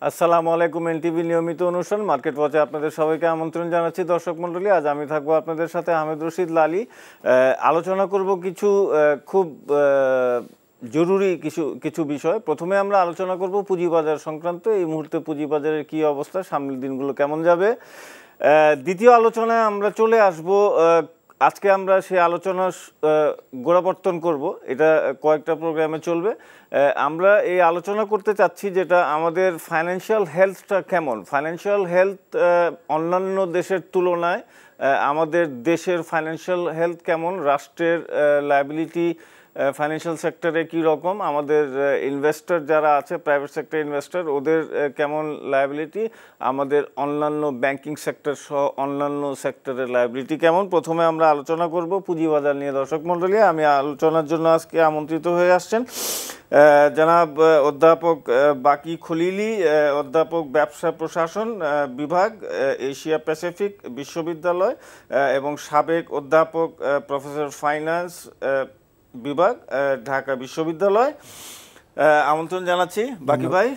আসসালামু আলাইকুম। এনটিভি নিয়মিত অনুষ্ঠান মার্কেট ওয়াচে আপনাদের সবাইকে আমন্ত্রণ জানাচ্ছি। দর্শক মণ্ডলী, আজ আমি থাকবো আপনাদের সাথে আহমেদ রশিদ লালী। আলোচনা করব কিছু খুব জরুরি কিছু বিষয়। প্রথমে আমরা আলোচনা করব পুঁজিবাজার সংক্রান্ত। এই মুহূর্তে পুঁজিবাজারের কী অবস্থা, সামনের দিনগুলো কেমন যাবে। দ্বিতীয় আলোচনায় আমরা চলে আসব। আজকে আমরা সেই আলোচনার গোড়াপত্তন করব, এটা কয়েকটা প্রোগ্রামে চলবে। আমরা এই আলোচনা করতে চাচ্ছি যেটা আমাদের ফাইন্যান্সিয়াল হেলথটা কেমন। ফাইন্যান্সিয়াল হেলথ অন্যান্য দেশের তুলনায় আমাদের দেশের ফাইন্যান্সিয়াল হেলথ কেমন, রাষ্ট্রের লায়াবিলিটি ফাইন্যান্সিয়াল সেক্টরে কী রকম, আমাদের ইনভেস্টর যারা আছে প্রাইভেট সেক্টর ইনভেস্টর ওদের কেমন লায়াবিলিটি, আমাদের অন্যান্য ব্যাংকিং সেক্টর সহ অন্যান্য সেক্টরের লায়াবিলিটি কেমন। প্রথমে আমরা আলোচনা করব পুঁজিবাজার নিয়ে। দর্শক মণ্ডলী, আমি আলোচনার জন্য আজকে আমন্ত্রিত হয়ে আসছেন জনাব অধ্যাপক বাকি খলিলি, অধ্যাপক ব্যবসা প্রশাসন বিভাগ, এশিয়া প্যাসিফিক বিশ্ববিদ্যালয় এবং সাবেক অধ্যাপক প্রফেসর ফাইন্যান্স বিভাগ, ঢাকা বিশ্ববিদ্যালয়। আমন্ত্রণ জানাচ্ছি বাকি ভাই,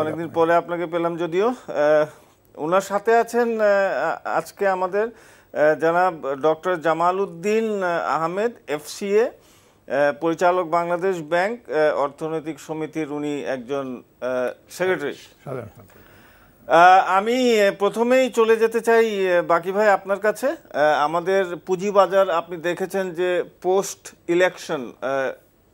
অনেকদিন পরে আপনাকে পেলাম যদিও। ওনার সাথে আছেন আজকে আমাদের জনাব ডক্টর জামাল উদ্দিন আহমেদ, FCA, পরিচালক বাংলাদেশ ব্যাংক অর্থনৈতিক সমিতির উনি একজন সেক্রেটারি। আমি প্রথমেই চলে যেতে চাই বাকি ভাই আপনার কাছে। আমাদের পুঁজিবাজার আপনি দেখেছেন যে পোস্ট ইলেকশন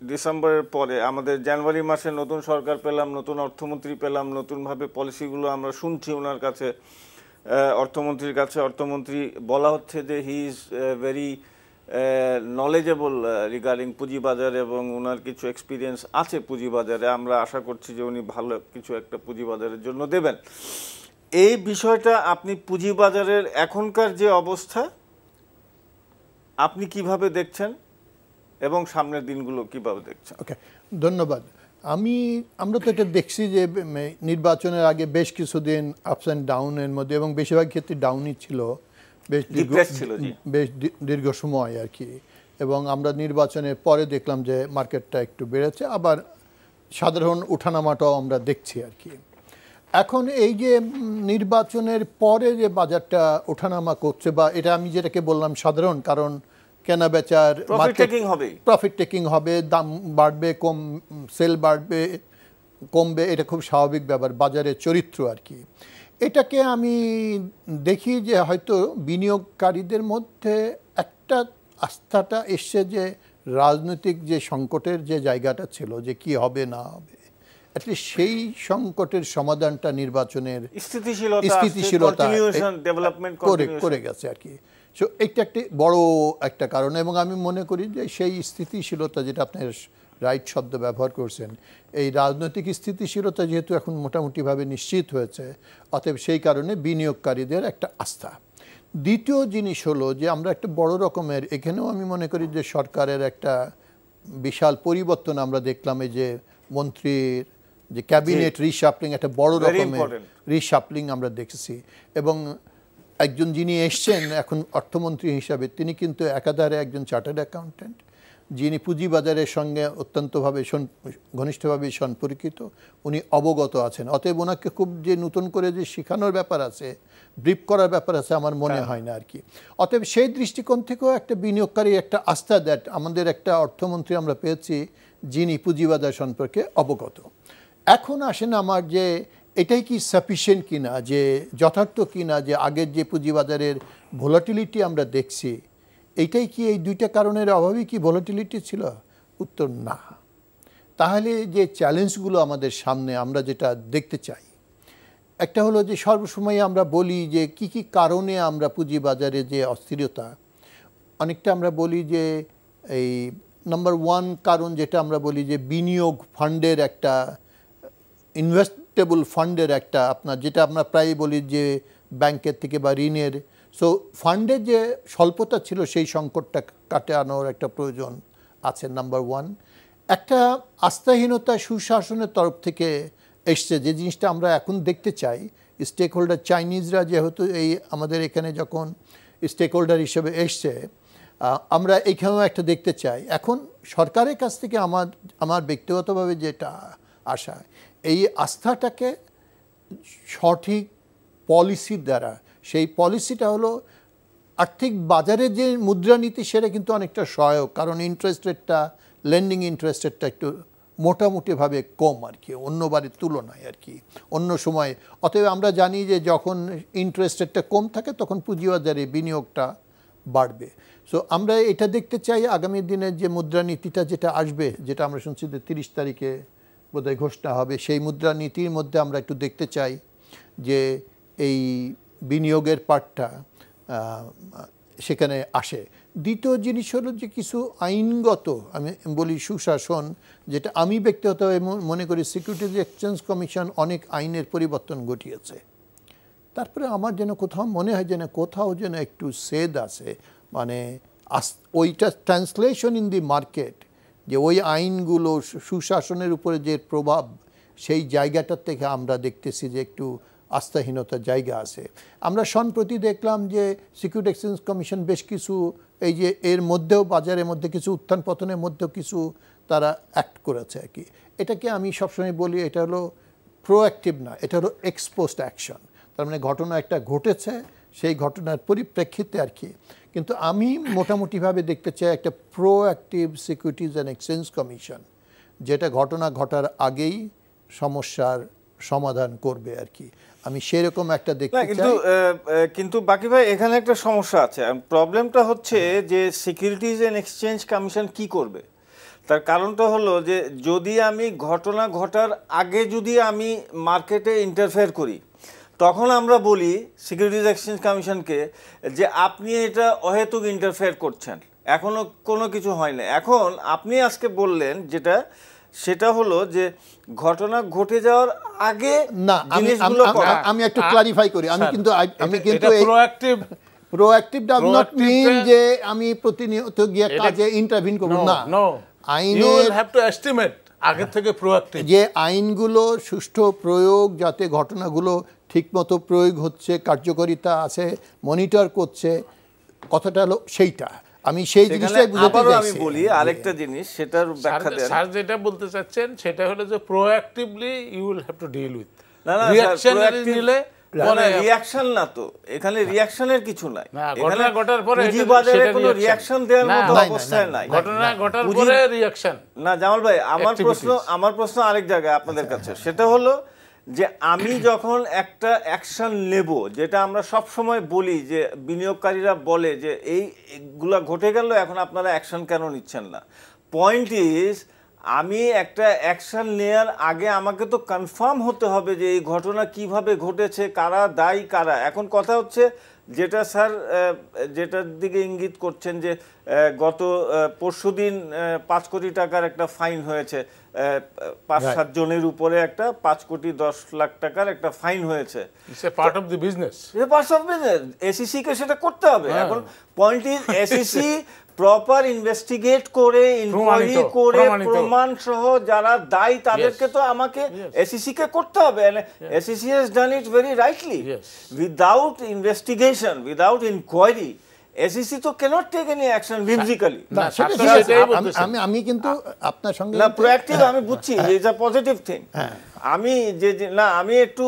ডিসেম্বরের পরে আমাদের জানুয়ারি মাসে নতুন সরকার পেলাম, নতুন অর্থমন্ত্রী পেলাম, নতুনভাবে পলিসিগুলো আমরা শুনছি ওনার কাছে, অর্থমন্ত্রীর কাছে। অর্থমন্ত্রী বলা হচ্ছে যে he is very knowledgeable regarding পুঁজিবাজার এবং ওনার কিছু এক্সপিরিয়েন্স আছে পুঁজিবাজারে। আমরা আশা করছি যে উনি ভালো কিছু একটা পুঁজিবাজারের জন্য দেবেন। এই বিষয়টা আপনি পুঁজিবাজারের এখনকার যে অবস্থা আপনি কিভাবে দেখছেন এবং সামনের দিনগুলো কিভাবে দেখছেন? ওকে, ধন্যবাদ। আমরা তো এটা দেখছি যে নির্বাচনের আগে বেশ কিছুদিন আপস অ্যান্ড ডাউনের মধ্যে, এবং বেশিরভাগ ক্ষেত্রে ডাউনই ছিল, বেশ দীর্ঘ সময় আর কি। এবং আমরা নির্বাচনের পরে দেখলাম যে মার্কেটটা একটু বেড়েছে, আবার সাধারণ ওঠানামাটাও আমরা দেখছি আর কি। এখন এই যে নির্বাচনের পরে যে বাজারটা ওঠানামা করছে, বা এটা আমি যেটাকে বললাম সাধারণ, কারণ কেনা বেচার প্রফিট টেকিং হবে, দাম বাড়বে, সেল বাড়বে কমবে, এটা খুব স্বাভাবিক ব্যাপার, বাজারের চরিত্র আর কি। এটাকে আমি দেখি যে হয়তো বিনিয়োগকারীদের মধ্যে একটা আস্থাটা এসছে যে রাজনৈতিক যে সংকটের যে জায়গাটা ছিল, যে কি হবে না হবে, অ্যাটলিস্ট সেই সংকটের সমাধানটা নির্বাচনের স্থিতিশীলতা করে গেছে আর কি। সো এইটা একটি বড় একটা কারণ, এবং আমি মনে করি যে সেই স্থিতিশীলতা, যেটা আপনার রাইট শব্দ ব্যবহার করছেন, এই রাজনৈতিক স্থিতিশীলতা যেহেতু এখন মোটামুটিভাবে নিশ্চিত হয়েছে, অতএব সেই কারণে বিনিয়োগকারীদের একটা আস্থা। দ্বিতীয় জিনিস হলো যে আমরা একটা বড় রকমের, এখানেও আমি মনে করি যে সরকারের একটা বিশাল পরিবর্তন আমরা দেখলাম। এই যে মন্ত্রীর যে ক্যাবিনেট রিশাফলিং, একটা বড় রকমের রিশাফলিং আমরা দেখেছি। এবং একজন যিনি এসছেন এখন অর্থমন্ত্রী হিসাবে, তিনি কিন্তু একাধারে একজন চার্টার্ড অ্যাকাউন্ট্যান্ট, যিনি পুঁজিবাজারের সঙ্গে অত্যন্তভাবে ঘনিষ্ঠভাবে সম্পর্কিত, উনি অবগত আছেন। অতএব ওনাকে খুব যে নতুন করে যে শেখানোর ব্যাপার আছে, ব্রিফ করার ব্যাপার আছে, আমার মনে হয় না আর কি। অতএব সেই দৃষ্টিকোণ থেকেও একটা বিনিয়োগকারী একটা আস্থা দ্যাট আমাদের একটা অর্থমন্ত্রী আমরা পেয়েছি যিনি পুঁজিবাজার সম্পর্কে অবগত। এখন আসেন আমার যে এটাই কি সাফিসিয়েন্ট কিনা, যে যথার্থ কিনা, যে আগের যে পুঁজিবাজারের ভোলাটিলিটি আমরা দেখছি, এইটাই কি এই দুইটা কারণের অভাবই কি ভোলাটিলিটি ছিল? উত্তর না। তাহলে যে চ্যালেঞ্জগুলো আমাদের সামনে আমরা যেটা দেখতে চাই, একটা হলো যে সর্বসময় আমরা বলি যে কি কি কারণে আমরা পুঁজিবাজারে যে অস্থিরতা, অনেকটা আমরা বলি যে এই নাম্বার ওয়ান কারণ যেটা আমরা বলি যে বিনিয়োগ ফান্ডের একটা, ইনভেস্টেবল ফান্ডের একটা আপনার, যেটা আমরা প্রায়ই বলি যে ব্যাংকের থেকে বা ঋণের, সো ফান্ডের যে স্বল্পতা ছিল সেই সংকটটা কাটানোর একটা প্রয়োজন আছে নাম্বার ওয়ান। একটা আস্থাহীনতা সুশাসনের তরফ থেকে এসছে, যে জিনিসটা আমরা এখন দেখতে চাই। স্টেক হোল্ডার চাইনিজরা যেহেতু এই আমাদের এখানে যখন স্টেক হোল্ডার হিসেবে এসছে, আমরা এইখানেও একটা দেখতে চাই। এখন সরকারের কাছ থেকে আমার ব্যক্তিগতভাবে যেটা আশা, এই আস্থাটাকে সঠিক পলিসির দ্বারা, সেই পলিসিটা হলো আর্থিক বাজারে যে মুদ্রানীতি সেটা কিন্তু অনেকটা সহায়ক, কারণ ইন্টারেস্ট রেটটা, লেন্ডিং ইন্টারেস্ট রেটটা একটু মোটামুটিভাবে কম আর কি, অন্যবারের তুলনায় আর কি, অন্য সময়। অতএব আমরা জানি যে যখন ইন্টারেস্ট রেটটা কম থাকে তখন পুঁজিবাজারে বিনিয়োগটা বাড়বে। সো আমরা এটা দেখতে চাই আগামী দিনের যে মুদ্রানীতিটা যেটা আসবে, যেটা আমরা শুনছি যে 30 তারিখে বোধহয় ঘোষণা হবে, সেই মুদ্রানীতির মধ্যে আমরা একটু দেখতে চাই যে এই বিনিয়োগের পার্টটা সেখানে আসে। দ্বিতীয় জিনিস হলো যে কিছু আইনগত, আমি বলি সুশাসন, যেটা আমি ব্যক্তিগতভাবে মনে করি সিকিউরিটিজ এক্সচেঞ্জ কমিশন অনেক আইনের পরিবর্তন ঘটিয়েছে। তারপরে আমার যেন কোথাও মনে হয় যেন কোথাও যেন একটু সেদ আছে, মানে ওইটা ট্রান্সলেশন ইন দি মার্কেট, যে ওই আইনগুলো সুশাসনের উপরে যে প্রভাব, সেই জায়গাটার থেকে আমরা দেখতেছি যে একটু আস্থাহীনতার জায়গা আছে। আমরা সম্প্রতি দেখলাম যে সিকিউরিটি এক্সচেঞ্জ কমিশন বেশ কিছু, এই যে এর মধ্যেও বাজারের মধ্যে কিছু উত্থান পতনের মধ্যেও কিছু তারা অ্যাক্ট করেছে আর কি। এটাকে আমি সবসময় বলি এটা হলো প্রোঅ্যাক্টিভ না, এটা হলো এক্সপোজড অ্যাকশন। তার মানে ঘটনা একটা ঘটেছে, সেই ঘটনার পরিপ্রেক্ষিতে আর কি। কিন্তু আমি মোটামুটিভাবে দেখতে চাই একটা proactive securities and exchange commission, যেটা ঘটনা ঘটার আগেই সমস্যার সমাধান করবে আর কি। আমি সেরকম একটা দেখতে চাই। কিন্তু বাকি ভাই এখানে একটা সমস্যা আছে। প্রবলেমটা হচ্ছে যে সিকিউরিটিজ অ্যান্ড এক্সচেঞ্জ কমিশন কি করবে, তার কারণটা হলো যে যদি আমি ঘটনা ঘটার আগে যদি আমি মার্কেটে ইন্টারফেয়ার করি, তখন আমরা বলি সিকিউরিটিজ এক্সচেঞ্জ কমিশনকে যে আপনি এটা অহেতুক ইন্টারফেয়ার করছেন, এখনো কোনো কিছু হয় না। এখন আপনি আজকে বললেন যেটা, সেটা হলো যে ঘটনা ঘটে যাওয়ার আগে না, আমি একটু ক্লারিফাই করি। আমি কিন্তু প্রোঅ্যাক্টিভ ডাজ নট মিন যে আমি প্রতিনিয়ত গিয়ে কাজে ইন্টারভিন করব না। আইনের হ্যাভ টু এস্টিমেট আগে থেকে প্রোঅ্যাক্টিভ, যে আইনগুলো সুষ্ঠু প্রয়োগ, যাতে ঘটনাগুলো ঠিকমতো প্রয়োগ হচ্ছে, কার্যকারিতা আছে, মনিটর করছে, কথাটা হলো সেইটা। আমি সেই জিনিসটাই বুঝাতে চাইছি। আমি বলি আরেকটা জিনিস, সেটার ব্যাখ্যা দেন। স্যার যেটা বলতে চাচ্ছেন সেটা হলো যে proactively you will have to deal with. না না, রিঅ্যাকশনারি নিলে মানে রিঅ্যাকশন না, তো এখানে রিঅ্যাকশনের কিছু নাই। ঘটনা ঘটার পরে পুঁজিবাজারে কোনো রিঅ্যাকশন দেওয়ার মতো অবস্থায় নাই। ঘটনা ঘটার পরে রিঅ্যাকশন না। জামাল ভাই, আমার প্রশ্ন আরেক জায়গায় আপনাদের কাছে, সেটা হলো যে আমি যখন একটা অ্যাকশন নেব, যেটা আমরা সব সময় বলি যে বিনিয়োগকারীরা বলে যে এইগুলা ঘটে গেল, এখন আপনারা অ্যাকশন কেন নিচ্ছেন না? পয়েন্ট ইজ, আমি একটা অ্যাকশন নেওয়ার আগে আমাকে তো কনফার্ম হতে হবে যে এই ঘটনা কিভাবে ঘটেছে, কারা দায়ী কারা। এখন কথা হচ্ছে যেটা স্যার যেটার দিকে ইঙ্গিত করছেন যে গত পরশুদিন 5 কোটি টাকার একটা ফাইন হয়েছে, 5-7 জনের উপরে একটা 5 কোটি 10 লাখ টাকার একটা ফাইন হয়েছে। Part of the business, part of business. SEC কে সেটা করতে হবে। এখন point is, SEC proper investigate করে, ইনকোয়ারি করে, প্রমাণ সহ যারা দায়ী তাদেরকে তো আমাকে এসইসি কে করতে হবে। SEC has done it very rightly. Without investigation, without inquiry, SEC তো can't take any action physically. আমি কিন্তু আপনার সঙ্গে না, প্রোঅ্যাক্টিভ আমি বুঝছি, ইজ আ পজিটিভ থিং। আমি যে না, আমি একটু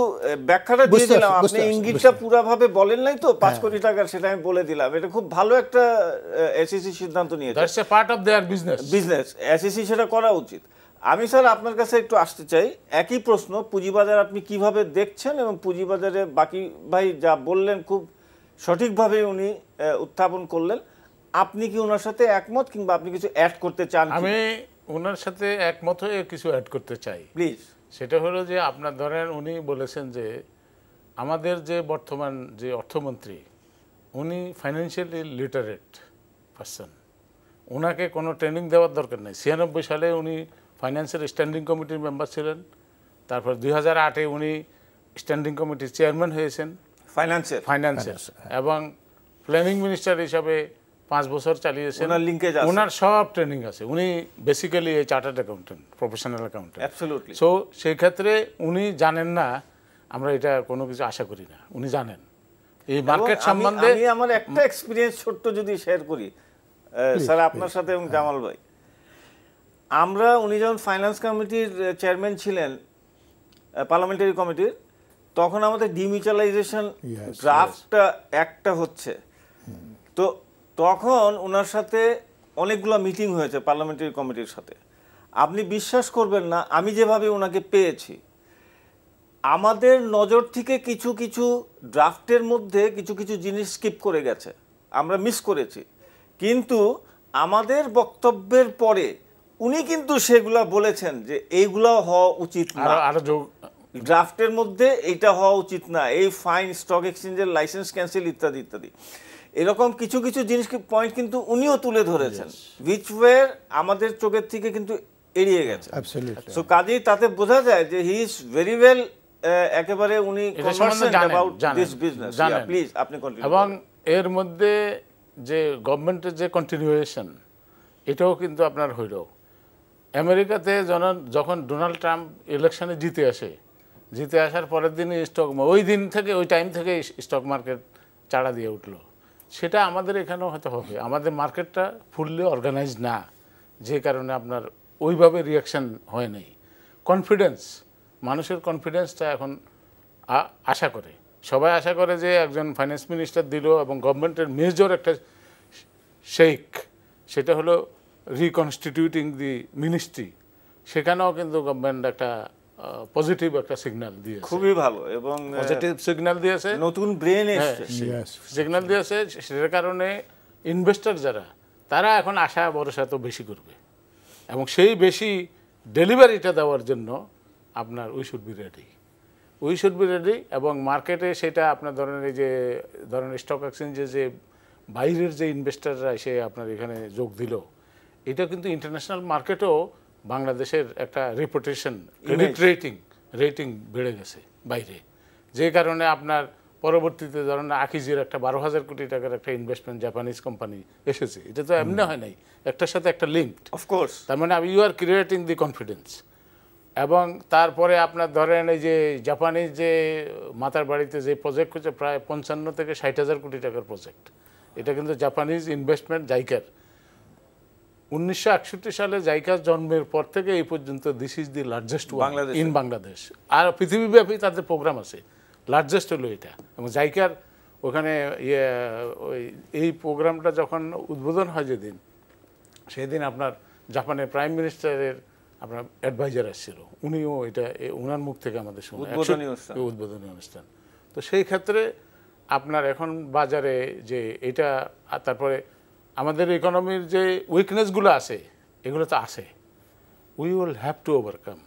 ব্যাখ্যাটা দিয়ে দিলাম, আপনি ইঙ্গিতটা পুরোভাবে বলেন নাই তো 5 কোটি টাকার, সেটা আমি বলে দিলাম। এটা খুব ভালো একটা এসইসি সিদ্ধান্ত নিয়েছে। That's a part of there business, SEC সেটা করা উচিত। আমি স্যার আপনার কাছে একটু আসতে চাই, একই প্রশ্ন, পুঁজিবাজার আপনি কিভাবে দেখছেন, এবং পুঁজিবাজারে বাকি ভাই যা বললেন খুব সঠিকভাবে উনি উত্থাপন করলেন, আপনি কি ওনার সাথে একমত, কিংবা আপনি কিছু অ্যাড করতে চান? আমি ওনার সাথে একমত হয়ে কিছু অ্যাড করতে চাই, প্লিজ। সেটা হলো যে আপনার ধরেন উনি বলেছেন যে আমাদের যে বর্তমান যে অর্থমন্ত্রী, উনি ফাইন্যান্সিয়ালি লিটারেট পারসন, ওনাকে কোনো ট্রেনিং দেওয়ার দরকার নেই। 96 সালে উনি ফাইন্যান্সের স্ট্যান্ডিং কমিটির মেম্বার ছিলেন, তারপর 2008-এ উনি স্ট্যান্ডিং কমিটির চেয়ারম্যান হয়েছেন ফাইন্যান্সের, এবং প্ল্যানিং মিনিস্টার হিসাবে 5 বছর চালিয়েছেন। ওনার সব ট্রেনিং আছে। উনি basically a chartered accountant, professional accountant. Absolutely. So সেই ক্ষেত্রে উনি জানেন না, আমরা এটা কোনো কিছু আশা করি না, উনি জানেন এই মার্কেট সম্বন্ধে। আমি আমার একটা এক্সপেরিয়েন্স ছোট্ট যদি শেয়ার করি স্যার আপনার সাথে এবং জামাল ভাই, উনি যখন ফাইন্যান্স কমিটির চেয়ারম্যান ছিলেন, পার্লামেন্টারি কমিটির, তখন আমাদের ডিমিউচুয়ালাইজেশন ড্রাফটটা একটা হচ্ছে। তো তখন ওনার সাথে অনেকগুলো মিটিং হয়েছে পার্লামেন্টারি কমিটির সাথে। আপনি বিশ্বাস করবেন না, আমি যেভাবে ওনাকে পেয়েছি, আমাদের নজর থেকে কিছু কিছু ড্রাফটের মধ্যে কিছু কিছু জিনিস স্কিপ করে গেছে, আমরা মিস করেছি, কিন্তু আমাদের বক্তব্যের পরে উনি কিন্তু সেগুলা বলেছেন যে এইগুলা হওয়া উচিত না, ড্রাফটের মধ্যে এইটা হওয়া উচিত না, এই ফাইন, স্টক এক্সচেঞ্জের লাইসেন্স ক্যান্সেল ইত্যাদি ইত্যাদি, এরকম কিছু কিছু জিনিস পয়েন্ট কিন্তু উনিও তুলে ধরেছেন, উইচ ওয়্যার আমাদের চোখের থেকে কিন্তু এড়িয়ে গেছে। সো কাজেই তাতে বোঝা যায় যে হি ইজ ভেরি ওয়েল, একেবারে উনি concerned about this business. Please আপনি কন্টিনিউ। এবং এর মধ্যে যে গভর্নমেন্টের যে কন্টিনিউয়েশন, এটাও কিন্তু আপনার হইল। আমেরিকাতে যখন ডোনাল্ড ট্রাম্প ইলেকশনে জিতে আসার পরের দিনই ওই দিন থেকে, ওই টাইম থেকে স্টক মার্কেট চাড়া দিয়ে উঠলো। সেটা আমাদের এখানেও হয়তো হবে। আমাদের মার্কেটটা ফুললি অর্গানাইজ না, যে কারণে আপনার ওইভাবে রিয়াকশান হয় নাই। কনফিডেন্স, মানুষের কনফিডেন্সটা এখন আশা করে, সবাই আশা করে যে একজন ফাইন্যান্স মিনিস্টার দিল এবং গভর্নমেন্টের মেজর একটা শেক, সেটা হলো রিকনস্টিটিউটিং দি মিনিস্ট্রি, সেখানেও কিন্তু গভর্নমেন্ট একটা পজিটিভ একটা সিগন্যাল দিয়েছে, খুবই ভালো, এবং পজিটিভ সিগন্যাল দিয়েছে, নতুন ব্রেন এসেছে, সিগন্যাল দিয়েছে। সেটার কারণে ইনভেস্টর যারা, তারা এখন আশা ভরসা তো বেশি করবে, এবং সেই বেশি ডেলিভারিটা দেওয়ার জন্য আপনার উই শুড বি রেডি। এবং মার্কেটে সেটা আপনার ধরেন এই যে ধরেন স্টক এক্সচেঞ্জে যে বাইরের যে ইনভেস্টাররা এসে আপনার এখানে যোগ দিল, এটা কিন্তু ইন্টারন্যাশনাল মার্কেটেও বাংলাদেশের একটা রেপুটেশন, ক্রেডিট রেটিং বেড়ে গেছে বাইরে, যে কারণে আপনার পরবর্তীতে ধরেন আকিজের একটা 12,000 কোটি টাকার একটা ইনভেস্টমেন্ট জাপানিজ কোম্পানি এসেছে। এটা তো এমনি হয় নাই, একটার সাথে একটা লিঙ্কড, অফকোর্স। তার মানে you are creating the confidence. এবং তারপরে আপনার ধরেন এই যে জাপানিজ যে মাতার বাড়িতে যে প্রজেক্ট হচ্ছে, প্রায় 55 থেকে 60,000 কোটি টাকার প্রজেক্ট, এটা কিন্তু জাপানিজ ইনভেস্টমেন্ট জাইকার। 1961 সালে জাইকার জন্মের পর থেকে এই পর্যন্ত this is the largest in Bangladesh. আর পৃথিবীব্যাপী তাদের প্রোগ্রাম আছে, লার্জেস্ট হলো এটা। এবং জাইকার ওখানে এই প্রোগ্রামটা যখন উদ্বোধন হয় যেদিন, সেদিন আপনার জাপানের প্রাইম মিনিস্টারের আপনার অ্যাডভাইজার আসছিল, উনিও এটা ওনার মুখ থেকে আমাদের শুনে উদ্বোধনী অনুষ্ঠান। তো সেই ক্ষেত্রে আপনার এখন বাজারে যে এটা, তারপরে আমাদের ইকোনমির যে উইকনেসগুলো আছে, এগুলো তো আছে, we will have to overcome.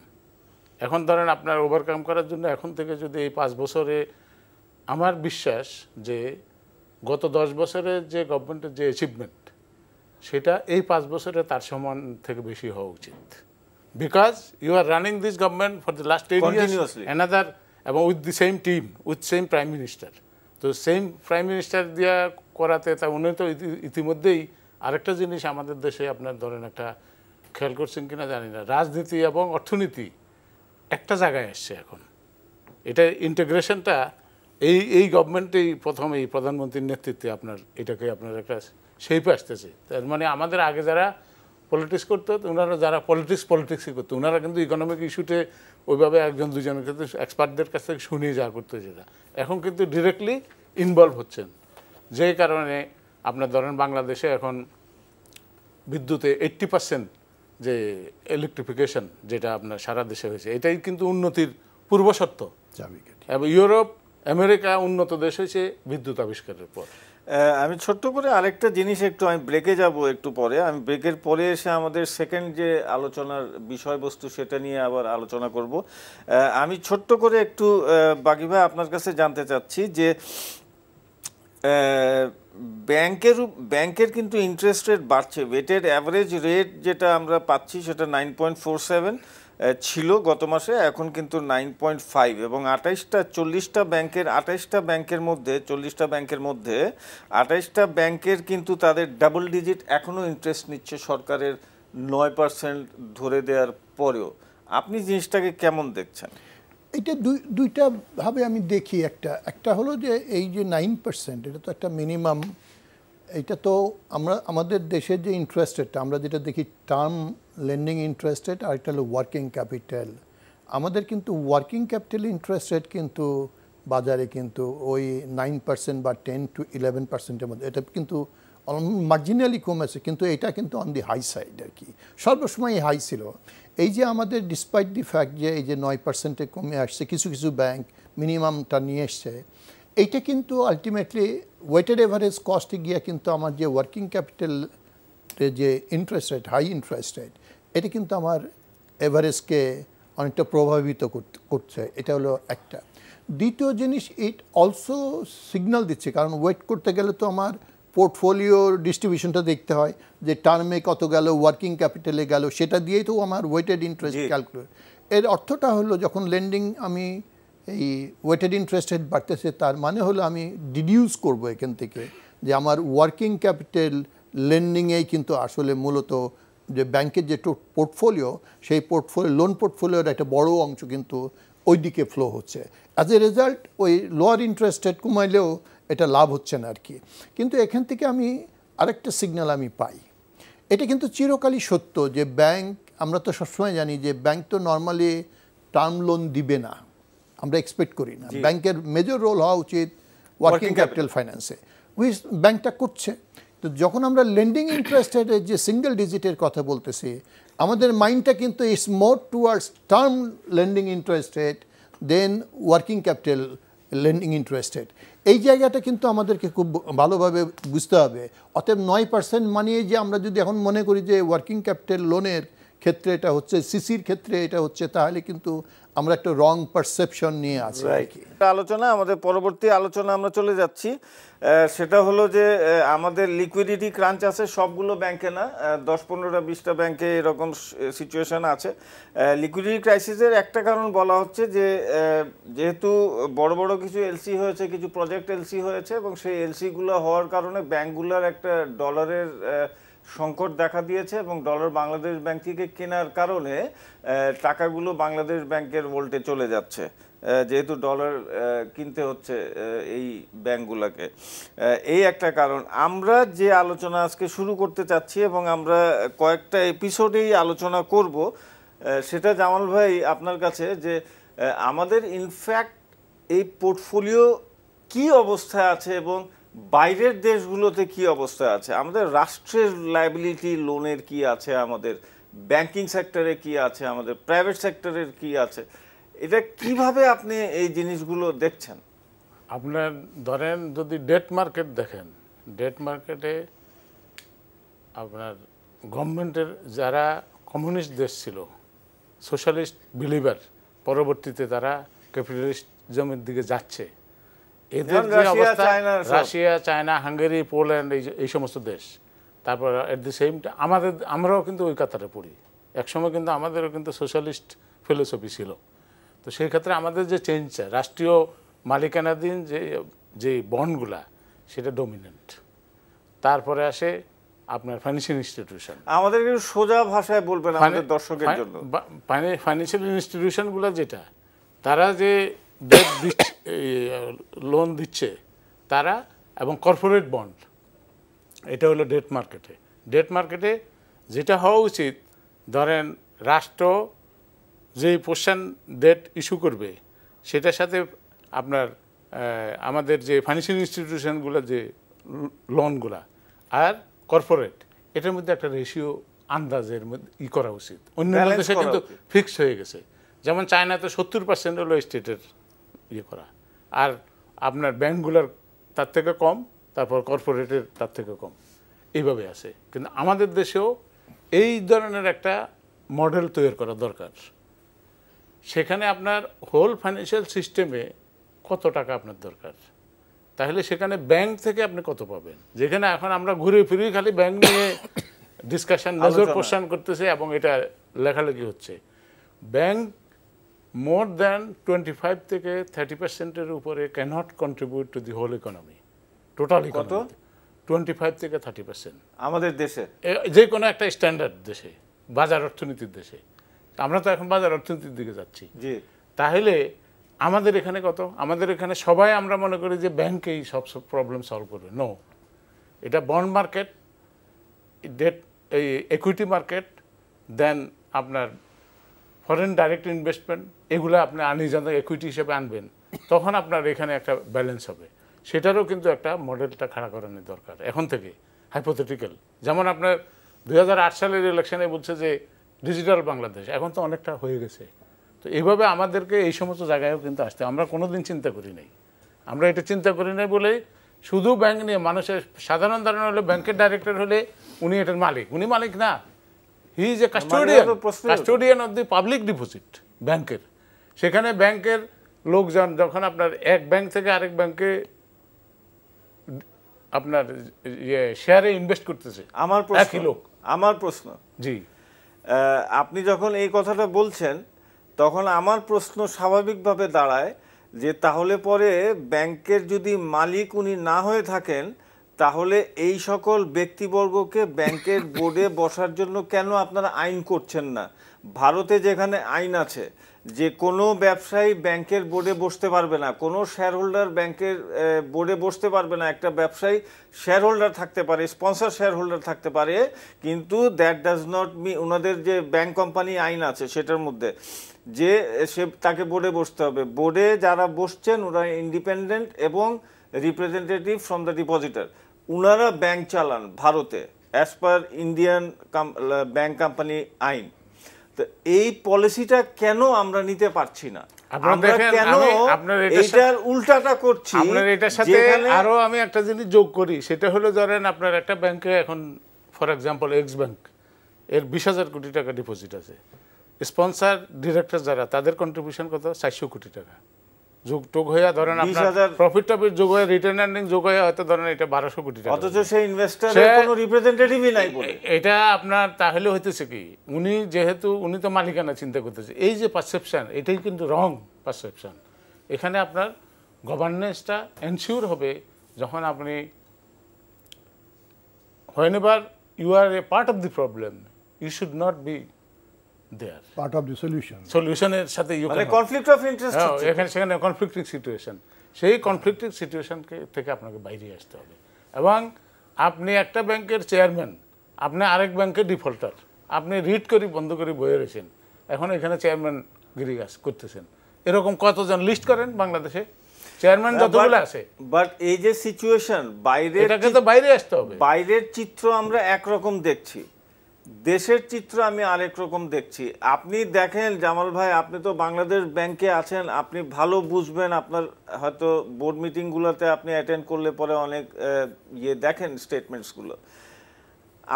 এখন ধরেন আপনার ওভারকাম করার জন্য এখন থেকে যদি এই 5 বছরে, আমার বিশ্বাস যে গত 10 বছরের যে গভর্নমেন্টের যে অ্যাচিভমেন্ট, সেটা এই 5 বছরে তার সমান থেকে বেশি হওয়া উচিত। Because you are running this government for the last 10 years another, এবং with the same team, with same prime minister. তো সেম প্রাইম মিনিস্টার দিয়া করাতে, তা উনি তো ইতিমধ্যেই আরেকটা জিনিস আমাদের দেশে আপনার ধরেন একটা খেয়াল করছেন কিনা জানি না, রাজনীতি এবং অর্থনীতি একটা জায়গায় আসছে এখন। এটা ইন্টিগ্রেশনটা এই গভর্নমেন্টেই প্রথম, এই প্রধানমন্ত্রীর নেতৃত্বে আপনার এটাকে আপনার একটা শেপে আসতেছে। তার মানে আমাদের আগে যারা পলিটিক্স করতো, ওনারা যারা পলিটিক্সই করতো, ওনারা কিন্তু ইকোনমিক ইস্যুতে ওইভাবে একজন দুজনের ক্ষেত্রে এক্সপার্টদের কাছ থেকে শুনিয়ে যাওয়া করতে যেটা, এখন কিন্তু ডিরেক্টলি ইনভলভ হচ্ছেন। যে কারণে আপনার ধরেন বাংলাদেশে এখন বিদ্যুতে 80% যে ইলেকট্রিফিকেশন যেটা আপনার সারা দেশে হয়েছে, এটাই কিন্তু উন্নতির পূর্বশর্ত। এবং ইউরোপ, আমেরিকা উন্নত দেশ হয়েছে বিদ্যুৎ আবিষ্কারের পর। আমি ছোট্ট করে আরেকটা জিনিস, একটু আমি ব্রেকে যাব একটু পরে, আমি ব্রেকের পরে এসে আমাদের সেকেন্ড যে আলোচনার বিষয়বস্তু সেটা নিয়ে আবার আলোচনা করব। আমি ছোট্ট করে একটু বাকি ভাই আপনার কাছে জানতে চাচ্ছি যে ব্যাংকের কিন্তু ইন্টারেস্ট রেট বাড়ছে, ওয়েটেড অ্যাভারেজ রেট যেটা আমরা পাচ্ছি সেটা 9.47 ছিল গত মাসে, এখন কিন্তু 9.5, এবং 40টা ব্যাংকের মধ্যে 28টা ব্যাংকের কিন্তু তাদের ডাবল ডিজিট এখনও ইন্টারেস্ট নিচ্ছে সরকারের 9% ধরে দেওয়ার পরেও। আপনি জিনিসটাকে কেমন দেখছেন? এটা দুইটা ভাবে আমি দেখি। একটা হলো যে এই যে 9%, এটা তো একটা মিনিমাম, এটা তো আমাদের দেশের যে ইন্টারেস্ট রেটটা আমরা যেটা দেখি টার্ম লেন্ডিং ইন্টারেস্ট রেট, আর একটা হলো ওয়ার্কিং ক্যাপিটাল আমাদের কিন্তু ওয়ার্কিং ক্যাপিটাল ইন্টারেস্ট রেট কিন্তু বাজারে কিন্তু ওই 9% বা 10 to 11%-এর মধ্যে, এটা কিন্তু মার্জিনালি কমেছে, কিন্তু এটা কিন্তু অন দি হাই সাইড আর কি, সর্বসময় হাই ছিল। এই যে আমাদের ডিসপাইট দি ফ্যাক্ট যে এই যে 9%-এ কমে আসছে, কিছু কিছু ব্যাংক মিনিমামটা নিয়ে এসছে, এইটা কিন্তু আলটিমেটলি ওয়েটেড এভারেজ কস্টে গিয়ে কিন্তু আমার যে ওয়ার্কিং ক্যাপিটাল যে interest rate, high interest rate, এটা কিন্তু আমার এভারেজকে অনেকটা প্রভাবিত করছে। এটা হলো একটা। দ্বিতীয় জিনিস, ইট অলসো সিগন্যাল দিচ্ছে, কারণ ওয়েট করতে গেলে তো আমার পোর্টফোলিও ডিস্ট্রিবিউশনটা দেখতে হয়, যে টার্মে কত গেল, ওয়ার্কিং ক্যাপিটালে গেল, সেটা দিয়েই তো আমার ওয়েটেড ইন্টারেস্ট ক্যালকুলেট। এর অর্থটা হলো যখন লেন্ডিং আমি এই ওয়েটেড ইন্টারেস্ট রেট বাড়তেছে, তার মানে হলো আমি ডিডিউস করব এখান থেকে যে আমার ওয়ার্কিং ক্যাপিটাল লেন্ডিংয়েই কিন্তু আসলে মূলত যে ব্যাংকের যে পোর্টফোলিও, সেই পোর্টফোলিও, লোন পোর্টফোলিওর একটা বড় অংশ কিন্তু ওই দিকে ফ্লো হচ্ছে। অ্যাজ এ রেজাল্ট ওই লোয়ার ইন্টারেস্ট রেট কমাইলেও এটা লাভ হচ্ছে না আর কি। কিন্তু এখান থেকে আমি আরেকটা সিগন্যাল আমি পাই, এটা কিন্তু চিরকালই সত্য যে ব্যাংক, আমরা তো সবসময় জানি যে ব্যাংক তো নর্মালি টার্ম লোন দিবে না, আমরা এক্সপেক্ট করি না। ব্যাংকের মেজর রোল হওয়া উচিত ওয়ার্কিং ক্যাপিটাল ফাইন্যান্সে, উইচ ব্যাংকটা করছে। তো যখন আমরা লেন্ডিং ইন্টারেস্ট রেটের যে সিঙ্গেল ডিজিটের কথা বলতেছি, আমাদের মাইন্ডটা কিন্তু it's more towards term lending interest rate than working capital lending interest rate. এই জায়গাটা কিন্তু আমাদেরকে খুব ভালোভাবে বুঝতে হবে। অতএব 9% মানিয়ে যে আমরা যদি এখন মনে করি যে ওয়ার্কিং ক্যাপিটাল লোনের ক্ষেত্রে এটা হচ্ছে, সিসির ক্ষেত্রে এটা হচ্ছে, তাহলে কিন্তু আমরা একটা রং পারসেপশন নিয়ে আছি। আলোচনা, আমাদের পরবর্তী আলোচনা আমরা চলে যাচ্ছি, সেটা হলো যে আমাদের লিকুইডিটি ক্রাঞ্চ আছে সবগুলো ব্যাংকে না, 10-15-20টা ব্যাংকে এরকম সিচুয়েশন আছে। লিকুইডিটি ক্রাইসিসের একটা কারণ বলা হচ্ছে যে যেহেতু বড় বড় কিছু এলসি হয়েছে, কিছু প্রজেক্ট এলসি হয়েছে, এবং সেই এলসিগুলো হওয়ার কারণে ব্যাংকগুলোর একটা ডলারের সংকট দেখা দিয়েছে, এবং ডলার বাংলাদেশ ব্যাংক থেকে কেনার কারণে টাকাগুলো বাংলাদেশ ব্যাংকের ভোল্টে চলে যাচ্ছে, যেহেতু ডলার কিনতে হচ্ছে এই ব্যাংকগুলোকে। এই একটা কারণ। আমরা যে আলোচনা আজকে শুরু করতে চাচ্ছি এবং আমরা কয়েকটা এপিসোডেই আলোচনা করব, সেটা জামাল ভাই আপনার কাছে, যে আমাদের ইনফ্যাক্ট এই পোর্টফোলিও কি অবস্থায় আছে এবং বাইরের দেশগুলোতে কি অবস্থা আছে, আমাদের রাষ্ট্রের লায়াবিলিটি লোনের কি আছে, আমাদের ব্যাংকিং সেক্টরে কি আছে, আমাদের প্রাইভেট সেক্টরের কি আছে, এটা কিভাবে আপনি এই জিনিসগুলো দেখছেন? আপনার ধরেন যদি ডেট মার্কেট দেখেন, ডেট মার্কেটে আপনার গভর্নমেন্টের যারা কমিউনিস্ট দেশ ছিল, সোশ্যালিস্ট বিলিভার, পরবর্তীতে তারা ক্যাপিটালিজমের দিকে যাচ্ছে, এদের যে অবস্থা, রাশিয়া, চায়না, হাঙ্গেরি, পোল্যান্ড, এই সমস্ত দেশ, তারপর এট দি সেম টাইম আমরাও কিন্তু ওই কাতারে পড়ি। একসময় কিন্তু আমাদেরও কিন্তু সোশ্যালিস্ট ফিলোসফি ছিল। তো সেই ক্ষেত্রে আমাদের যে চেঞ্জটা, রাষ্ট্রীয় মালিকানাধীন যে বন্ডগুলা, সেটা ডমিনেন্ট। তারপরে আসে আপনার ফাইন্যান্সিয়াল ইনস্টিটিউশন। আমাদের একটু সোজা ভাষায় বলবেন আমাদের দর্শকের জন্য। ফাইন্যান্সিয়াল ইনস্টিটিউশনগুলো যেটা, তারা যে লোন দিচ্ছে তারা, এবং কর্পোরেট বন্ড, এটা হলো ডেট মার্কেটে। ডেট মার্কেটে যেটা হওয়া উচিত, ধরেন রাষ্ট্র যে পোর্শন ডেট ইস্যু করবে, সেটার সাথে আপনার আমাদের যে ফাইন্যান্সিয়াল ইনস্টিটিউশনগুলো যে লোনগুলা আর কর্পোরেট, এটার মধ্যে একটা রেশিও আন্দাজের মধ্যে করা উচিত। অন্য দেশে কিন্তু ফিক্সড হয়ে গেছে। যেমন চায়নাতে 70% হলো স্টেটের করা, আর আপনার ব্যাংকগুলোর তার থেকে কম, তারপর কর্পোরেটের তার থেকে কম, এইভাবে আছে। কিন্তু আমাদের দেশেও এই ধরনের একটা মডেল তৈরি করা দরকার। সেখানে আপনার হোল ফাইন্যান্সিয়াল সিস্টেমে কত টাকা আপনার দরকার, তাহলে সেখানে ব্যাংক থেকে আপনি কত পাবেন। যেখানে এখন আমরা ঘুরে ফিরে খালি ব্যাংক নিয়ে ডিসকাশন, মেজর কোশ্চেন করতেছে, এবং এটা লেখালেখি হচ্ছে। ব্যাংক more than 25 থেকে 30%-এর উপরে cannot contribute to the whole economy, total economy। 25 থেকে 30% আমাদের দেশে, যে কোনো একটা স্ট্যান্ডার্ড দেশে, বাজার অর্থনীতির দেশে। আমরা তো এখন বাজার অর্থনীতির দিকে যাচ্ছি। তাহলে আমাদের এখানে কত? আমাদের এখানে সবাই আমরা মনে করি যে ব্যাংকেই সব প্রবলেম সলভ করবে। নো, এটা বন্ড মার্কেট, ডেট, এই ইকুইটি মার্কেট, দেন আপনার ফরেন ডাইরেক্ট ইনভেস্টমেন্ট, এগুলো আপনি আনইজান ইকুইটি হিসেবে আনবেন, তখন আপনার এখানে একটা ব্যালেন্স হবে। সেটারও কিন্তু একটা মডেলটা খাড়া করানোর দরকার এখন থেকে, হাইপোথেটিক্যাল। যেমন আপনার 2008 সালের ইলেকশনে বলছে যে ডিজিটাল বাংলাদেশ, এখন তো অনেকটা হয়ে গেছে। তো এইভাবে আমাদেরকে এই সমস্ত জায়গায়ও কিন্তু আসতে, আমরা কোনোদিন চিন্তা করি নাই। আমরা এটা চিন্তা করি নাই বলে শুধু ব্যাংক নিয়ে মানুষের সাধারণ ধারণা হলে ব্যাংকের ডাইরেক্টর হলে উনি এটার মালিক, উনি মালিক না, he is a custodian of the public deposit ব্যাংকের। সেখানে ব্যাংকের লোকজন যখন আপনার এক ব্যাংক থেকে আরেক ব্যাংকে আপনার শেয়ারে ইনভেস্ট করতেছে, আমার প্রশ্ন জি, আপনি যখন এই কথাটা বলছেন তখন আমার প্রশ্ন স্বাভাবিকভাবে দাঁড়ায় যে তাহলে পরে ব্যাংকের যদি মালিক উনি না হয়ে থাকেন, তাহলে এই সকল ব্যক্তিবর্গকে ব্যাংকের বোর্ডে বসার জন্য কেন আপনারা আইন করছেন না? ভারতে যেখানে আইন আছে যে কোনো ব্যবসায়ী ব্যাংকের বোর্ডে বসতে পারবে না, কোনো শেয়ার হোল্ডার ব্যাংকের বোর্ডে বসতে পারবে না। একটা ব্যবসায়ী শেয়ার হোল্ডার থাকতে পারে, স্পন্সর শেয়ার হোল্ডার থাকতে পারে, কিন্তু দ্যাট ডাজ নট মিন ওনাদের যে ব্যাংক কোম্পানি আইন আছে সেটার মধ্যে যে সে তাকে বোর্ডে বসতে হবে। বোর্ডে যারা বসছেন ওরা ইন্ডিপেন্ডেন্ট এবং রিপ্রেজেন্টেটিভ ফ্রম দ্য ডিপোজিটর, ওনারা ব্যাংক চালান ভারতে as per Indian bank company আইন। তো এই পলিসিটা কেন আমরা নিতে পারছি না? আমরা কেন এটার উল্টাটা করছি? আপনার এটার সাথে আরো আমি একটা জিনিস যোগ করি, সেটা হলো ধরেন আপনার একটা ব্যাংকে এখন ফর এক্সাম্পল এক্স ব্যাংক, এর 20,000 কোটি টাকা ডিপোজিট আছে। স্পন্সর ডিরেক্টর যারা, তাদের কন্ট্রিবিউশন কত? 400 কোটি টাকা। যোগ টোগ হয়ে ধরেন আপনার প্রফিট টপিট যোগ হয়ে রিটার্ন আর্নিং যোগ হয়ে হয়তো ধরেন এটা 1200 কোটি টাকা, অথচ সেই ইনভেস্টরের কোনো রিপ্রেজেন্টেটিভই নাই বলে। এটা আপনার তাহলে হইতেছে কি, উনি যেহেতু উনি তো মালিকানা চিন্তা করতেছে, এই যে পারসেপশন, এটাই কিন্তু রং পারসেপশন। এখানে আপনার গভর্নেন্সটা এনশিওর হবে যখন আপনি whenever you are a part of the problem, you should not be there, part of the solution. সলিউশনের সাথে মানে কনফ্লিক্ট অফ ইন্টারেস্ট হচ্ছে এখানে, সেখানে কনফ্লিক্টিং সিচুয়েশন। সেই কনফ্লিক্টিং সিচুয়েশনকে থেকে আপনাকে বাইরে আসতে হবে। এবং আপনি একটা ব্যাংকের চেয়ারম্যান, আপনি আরেক ব্যাংকের ডিফল্টার, আপনি রিড করি বন্ধ করে বয়ে রয়েছেন, এখন এখানে চেয়ারম্যান গিরি করতেছেন। এরকম কতজন লিস্ট করেন বাংলাদেশে চেয়ারম্যান যতগুলো আছে? বাট এই যে সিচুয়েশন, বাইরের এটাকে তো বাইরে আসতে হবে। বাইরের চিত্র আমরা একরকম দেখছি, দেশের চিত্র আমি আরেক রকম দেখছি। আপনি দেখেন জামাল ভাই, আপনি তো বাংলাদেশ ব্যাংকে আছেন, আপনি ভালো বুঝবেন। আপনার হয়তো বোর্ড মিটিংগুলোতে আপনি অ্যাটেন্ড করলে পরে অনেক দেখেন স্টেটমেন্টসগুলো।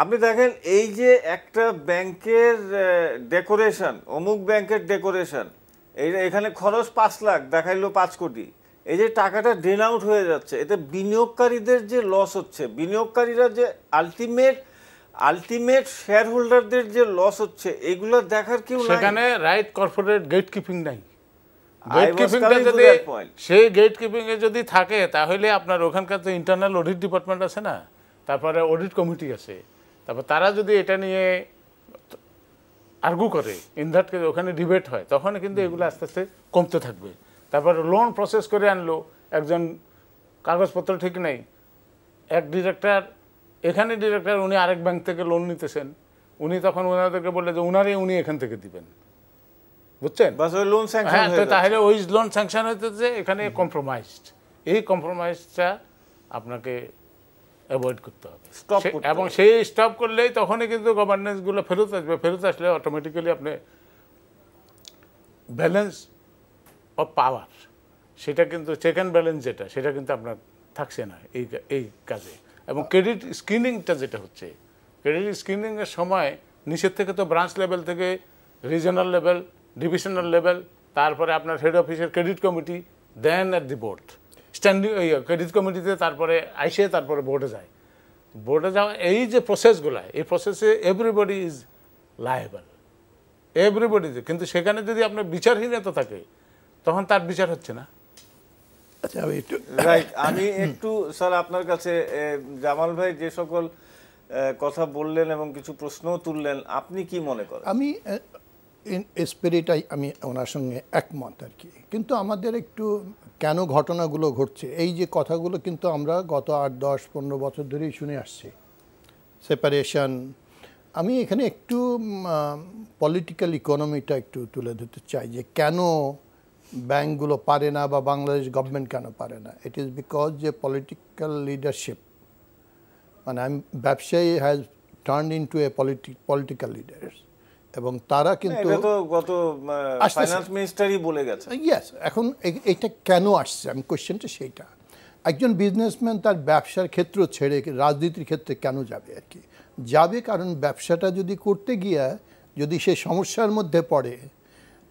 আপনি দেখেন এই যে একটা ব্যাংকের ডেকোরেশন, অমুক ব্যাংকের ডেকোরেশন, এখানে খরচ 5 লাখ, দেখাইলো 5 কোটি, এই যে টাকাটা ড্রেন আউট হয়ে যাচ্ছে, এতে বিনিয়োগকারীদের যে লস হচ্ছে, বিনিয়োগকারীরা যে আলটিমেট শেয়ার হোল্ডারদের যে লস হচ্ছে, এগুলো দেখার কেউ নাই। সেখানে রাইট কর্পোরেট গেট কিপিং নাই। গেট কিপিংটা যদি সেই গেট কিপিং এ যদি থাকে, তাহলে আপনার ওখানকার তো ইন্টারনাল অডিট ডিপার্টমেন্ট আছে না, তারপরে অডিট কমিটি আছে, তারপর তারা যদি এটা নিয়ে আর্গু করে, ইনভার্ট ওখানে ডিবেট হয়, তখন কিন্তু এগুলো আস্তে আস্তে কমতে থাকবে। তারপরে লোন প্রসেস করে আনলো, একজন কাগজপত্র ঠিক নেই, এক ডিরেক্টর, এখানে ডিরেক্টর উনি আরেক ব্যাংক থেকে লোন নিতেছেন, উনি তখন ওনাদেরকে বললে যে উনি এখান থেকে দিবেন, বুঝছেন? হ্যাঁ, তো তাহলে ওই লোন স্যাংশন হইতেছে, এখানে কম্প্রোমাইজড। এই কম্প্রোমাইজটা আপনাকে অ্যাভয়েড করতে হবে, এবং সেই স্টপ করলেই তখনই কিন্তু গভর্নেন্সগুলো ফেরত আসবে। ফেরত আসলে অটোমেটিক্যালি আপনি ব্যালেন্স অফ পাওয়ার, সেটা কিন্তু চেক অ্যান্ড ব্যালেন্স যেটা, সেটা কিন্তু আপনার থাকছে না এই কাজে। এবং ক্রেডিট স্ক্রিনিংটা যেটা হচ্ছে, ক্রেডিট স্ক্রিনিংয়ের সময় নিচের থেকে তো ব্রাঞ্চ লেভেল থেকে রিজনাল লেভেল, ডিভিশনাল লেভেল, তারপরে আপনার হেড অফিসের credit committee, then at the board standing, credit কমিটিতে তারপরে আইসে তারপরে বোর্ডে যায়। বোর্ডে যাওয়া এই যে প্রসেসগুলো, এই প্রসেসে এভরিবডি ইজ লায়েবল, এভরিবডি। কিন্তু সেখানে যদি আপনার বিচারহীনতা থাকে, তখন তার বিচার হচ্ছে না। আচ্ছা, রাইট। আমি একটু স্যার আপনার কাছে, জামাল ভাই যে সকল কথা বললেন এবং কিছু প্রশ্নও তুললেন, আপনি কি মনে করেন? আমি স্পিরিটাই আমি ওনার সঙ্গে একমত আর কি। কিন্তু আমাদের একটু কেন ঘটনাগুলো ঘটছে, এই যে কথাগুলো কিন্তু আমরা গত 8, 10, 15 বছর ধরেই শুনে আসছি। সেপারেশন, আমি এখানে একটু পলিটিক্যাল ইকোনমিটা একটু তুলে ধরতে চাই যে কেন ব্যাংকগুলো পারে না বা বাংলাদেশ গভর্নমেন্ট কেন পারে না। ইট ইজ বিকজ যে পলিটিক্যাল লিডারশিপ, মানে ব্যবসায়ী has turned into a political leaders, এবং তারা কিন্তু গত ফাইন্যান্স মিনিস্টারই বলে গেছে। ইয়েস, এখন এটা কেন আসছে, আমি কোশ্চেনটা সেইটা। একজন বিজনেসম্যান তার ব্যবসার ক্ষেত্র ছেড়ে রাজনীতির ক্ষেত্রে কেন যাবে আর কি? যাবে কারণ ব্যবসাটা যদি করতে গিয়ে যদি সে সমস্যার মধ্যে পড়ে,